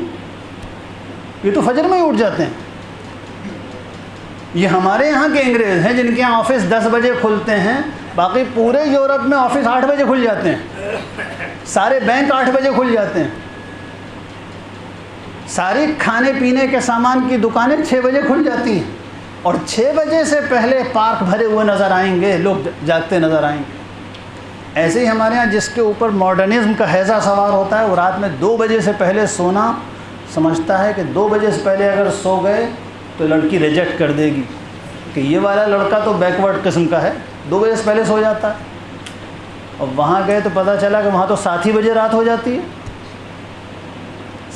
یہ تو فجر میں ہی اٹھ جاتے ہیں. یہ ہمارے یہاں کے انگریز ہیں جن کے یہاں آفس 10 بجے کھلتے ہیں، باقی پورے یورپ میں آفس 8 بجے کھل جاتے ہیں، سارے بینک 8 بجے کھل جاتے ہیں، ساری کھانے پینے کے سامان کی دکانیں 6 بجے کھل جاتی ہیں، اور 6 بجے سے پہلے پارک بھرے ہوئے نظر آئیں گے، لوگ جاگتے نظر آئیں گے. ایسے ہی ہمارے ہاں جس کے اوپر ماڈرنزم کا ہیضہ سوار ہوتا ہے، وہ رات میں 2 بجے سے پہلے سونا سمجھتا ہے کہ 2 بجے سے پہلے اگر سو گئے تو لڑکی ریجیکٹ کر دے گی کہ یہ والا لڑکا تو بیکورڈ قسم کا ہے، 2 بجے سے پہلے سو جاتا ہے. اور وہاں گئے تو پتہ چلا کہ وہاں تو 7 ہی بجے رات ہو جاتی ہے.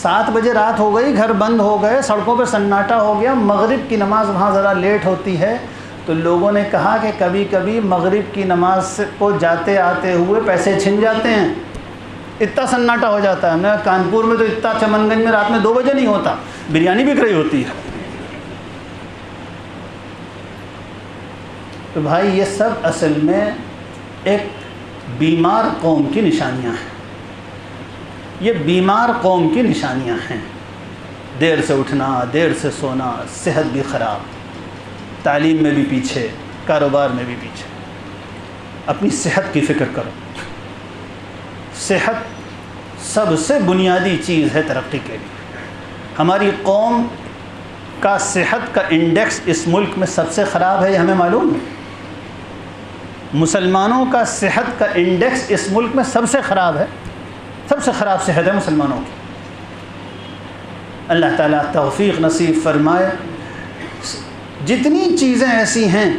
7 بجے رات ہو گئی، گھر بند ہو گئے، سڑکوں پہ سناٹا ہو گیا. مغرب کی نماز وہاں ذرا لیٹ ہوتی ہے تو لوگوں نے کہا کہ کبھی کبھی مغرب کی نماز کو جاتے آتے ہوئے پیسے چھن جاتے ہیں، اتنا سناٹا ہو جاتا ہے. ہم نے کانپور میں تو اتنا، چمن گنج میں رات میں 2 بجے نہیں ہوتا، بریانی بک رہی ہوتی ہے. تو بھائی یہ سب اصل میں ایک بیمار قوم کی نشانیاں ہیں. یہ بیمار قوم کی نشانیاں ہیں. دیر سے اٹھنا، دیر سے سونا، صحت بھی خراب، تعلیم میں بھی پیچھے، کاروبار میں بھی پیچھے. اپنی صحت کی فکر کرو. صحت سب سے بنیادی چیز ہے ترقی کے لیے. ہماری قوم کا صحت کا انڈیکس اس ملک میں سب سے خراب ہے، یہ ہمیں معلوم ہے. مسلمانوں کا صحت کا انڈیکس اس ملک میں سب سے خراب ہے، سب سے خراب صحت ہے مسلمانوں کی. اللہ تعالیٰ توفیق نصیب فرمائے. جتنی چیزیں ایسی ہیں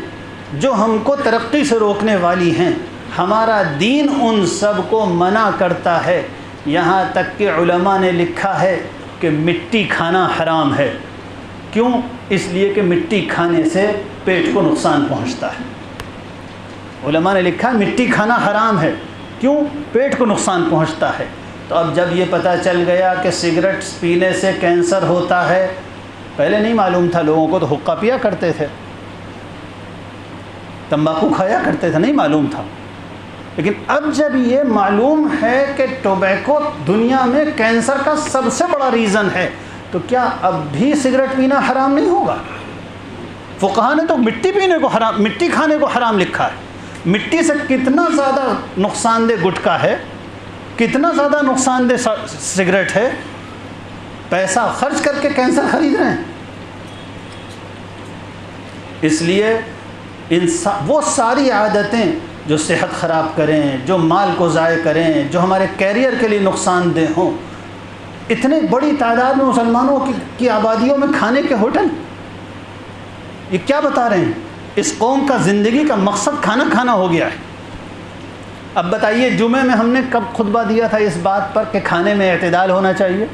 جو ہم کو ترقی سے روکنے والی ہیں، ہمارا دین ان سب کو منع کرتا ہے. یہاں تک کہ علماء نے لکھا ہے کہ مٹی کھانا حرام ہے. کیوں؟ اس لیے کہ مٹی کھانے سے پیٹ کو نقصان پہنچتا ہے. علماء نے لکھا مٹی کھانا حرام ہے. کیوں؟ پیٹ کو نقصان پہنچتا ہے. تو اب جب یہ پتہ چل گیا کہ سگریٹ پینے سے کینسر ہوتا ہے، پہلے نہیں معلوم تھا لوگوں کو، تو حقہ پیا کرتے تھے، تمباکو کھایا کرتے تھے، نہیں معلوم تھا. لیکن اب جب یہ معلوم ہے کہ ٹوبیکو دنیا میں کینسر کا سب سے بڑا ریزن ہے، تو کیا اب بھی سگریٹ پینا حرام نہیں ہوگا؟ فقہا نے تو مٹی پینے کو حرام، مٹی کھانے کو حرام لکھا ہے. مٹی سے کتنا زیادہ نقصان دہ گٹکا ہے، کتنا زیادہ نقصان دہ سگریٹ ہے، پیسہ خرچ کر کے کینسر خرید رہے ہیں. اس لیے وہ ساری عادتیں جو صحت خراب کریں، جو مال کو ضائع کریں، جو ہمارے کیریئر کے لیے نقصان دہ ہوں. اتنے بڑی تعداد میں مسلمانوں کی آبادیوں میں کھانے کے ہوٹل، یہ کیا بتا رہے ہیں؟ اس قوم کا زندگی کا مقصد کھانا کھانا ہو گیا ہے. اب بتائیے جمعے میں ہم نے کب خطبہ دیا تھا اس بات پر کہ کھانے میں اعتدال ہونا چاہیے؟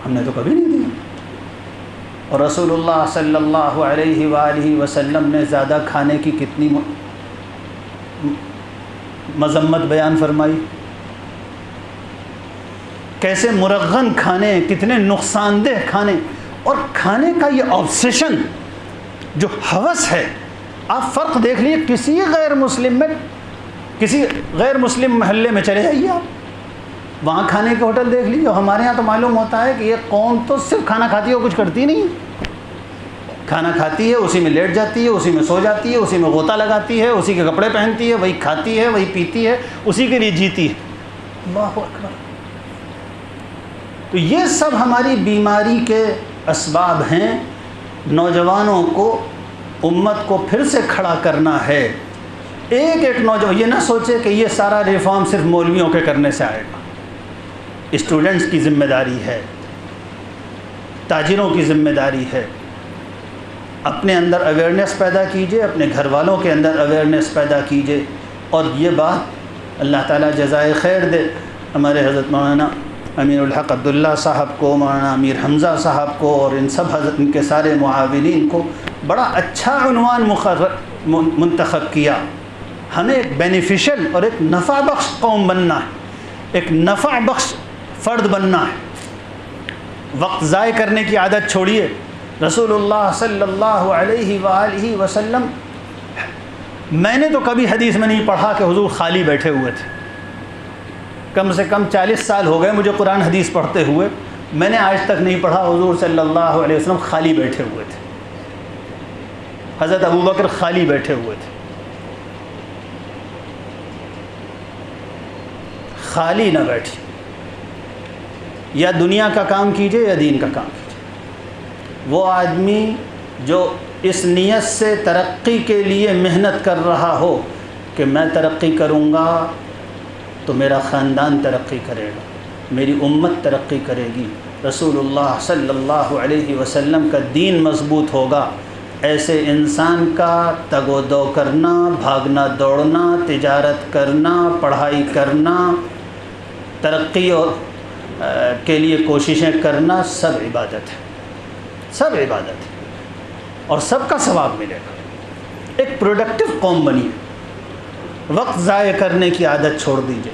ہم نے تو کبھی نہیں دیا. اور رسول اللہ صلی اللہ علیہ وآلہ وسلم نے زیادہ کھانے کی کتنی مذمت بیان فرمائی. کیسے مرغن کھانے، کتنے نقصان دہ کھانے. اور کھانے کا یہ آبسیشن جو ہوس ہے، آپ فرق دیکھ لیجیے کسی غیر مسلم محلے میں چلے جائیے، آپ وہاں کھانے کے ہوٹل دیکھ لیجیے. ہمارے یہاں تو معلوم ہوتا ہے کہ یہ قوم تو صرف کھانا کھاتی ہے، وہ کچھ کرتی نہیں. کھانا کھاتی ہے، اسی میں لیٹ جاتی ہے، اسی میں سو جاتی ہے، اسی میں غوطہ لگاتی ہے، اسی کے کپڑے پہنتی ہے، وہی کھاتی ہے، وہی پیتی ہے، اسی کے لیے جیتی ہے. اللہ اکبر. تو یہ سب ہماری بیماری کے اسباب ہیں. نوجوانوں کو، امت کو پھر سے کھڑا کرنا ہے. ایک ایک نوجوان یہ نہ سوچے کہ یہ سارا ریفارم صرف مولویوں کے کرنے سے آئے گا. اسٹوڈنٹس کی ذمہ داری ہے، تاجروں کی ذمہ داری ہے. اپنے اندر اویئرنیس پیدا کیجئے، اپنے گھر والوں کے اندر اویئرنیس پیدا کیجئے. اور یہ بات اللہ تعالیٰ جزائے خیر دے ہمارے حضرت مولانا امیر الحق عبداللہ صاحب کو، مولانا امیر حمزہ صاحب کو، اور ان سب حضرت ان کے سارے معاونین کو بڑا اچھا عنوان منتخب کیا. ہمیں ایک بینیفیشل اور ایک نفع بخش قوم بننا ہے، ایک نفع بخش فرد بننا ہے. وقت ضائع کرنے کی عادت چھوڑیے. رسول اللہ صلی اللہ علیہ وآلہ وسلم، میں نے تو کبھی حدیث میں نہیں پڑھا کہ حضور خالی بیٹھے ہوئے تھے. کم سے کم 40 سال ہو گئے مجھے قرآن حدیث پڑھتے ہوئے. میں نے آج تک نہیں پڑھا حضور صلی اللہ علیہ وسلم خالی بیٹھے ہوئے تھے، حضرت ابوبکر خالی بیٹھے ہوئے تھے، خالی نہ بیٹھے، یا دنیا کا کام کیجئے یا دین کا کام کیجئے۔ وہ آدمی جو اس نیت سے ترقی کے لیے محنت کر رہا ہو کہ میں ترقی کروں گا تو میرا خاندان ترقی کرے گا، میری امت ترقی کرے گی، رسول اللہ صلی اللہ علیہ وسلم کا دین مضبوط ہوگا، ایسے انسان کا تگ و دو کرنا، بھاگنا دوڑنا، تجارت کرنا، پڑھائی کرنا، ترقی اور کے لیے کوششیں کرنا سب عبادت ہے، سب عبادت ہے، اور سب کا ثواب ملے گا۔ ایک پروڈکٹیو قوم بنی، وقت ضائع کرنے کی عادت چھوڑ دیجیے۔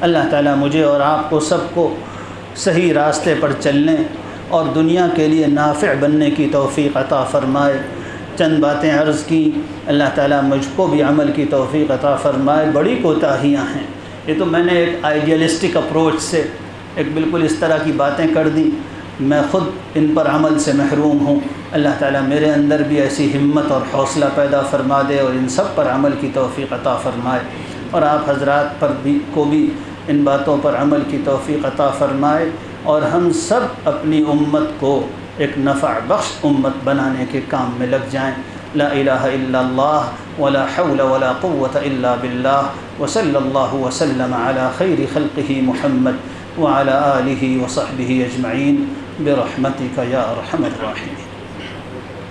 اللہ تعالیٰ مجھے اور آپ کو سب کو صحیح راستے پر چلنے اور دنیا کے لیے نافع بننے کی توفیق عطا فرمائے۔ چند باتیں عرض کی، اللہ تعالیٰ مجھ کو بھی عمل کی توفیق عطا فرمائے۔ بڑی کوتاہیاں ہیں، یہ تو میں نے ایک آئیڈیلسٹک اپروچ سے ایک بالکل اس طرح کی باتیں کر دی، میں خود ان پر عمل سے محروم ہوں۔ اللہ تعالیٰ میرے اندر بھی ایسی ہمت اور حوصلہ پیدا فرما دے اور ان سب پر عمل کی توفیق عطا فرمائے، اور آپ حضرات پر بھی ان باتوں پر عمل کی توفیق عطا فرمائے، اور ہم سب اپنی امت کو ایک نفع بخش امت بنانے کے کام میں لگ جائیں۔ لا الہ الا اللہ ولا حول ولا قوة الا باللہ، وصلی اللہ وسلم علی خیر خلقہ محمد وعلی آلہ وصحبہ اجمعین برحمتک یا ارحم الراحمین۔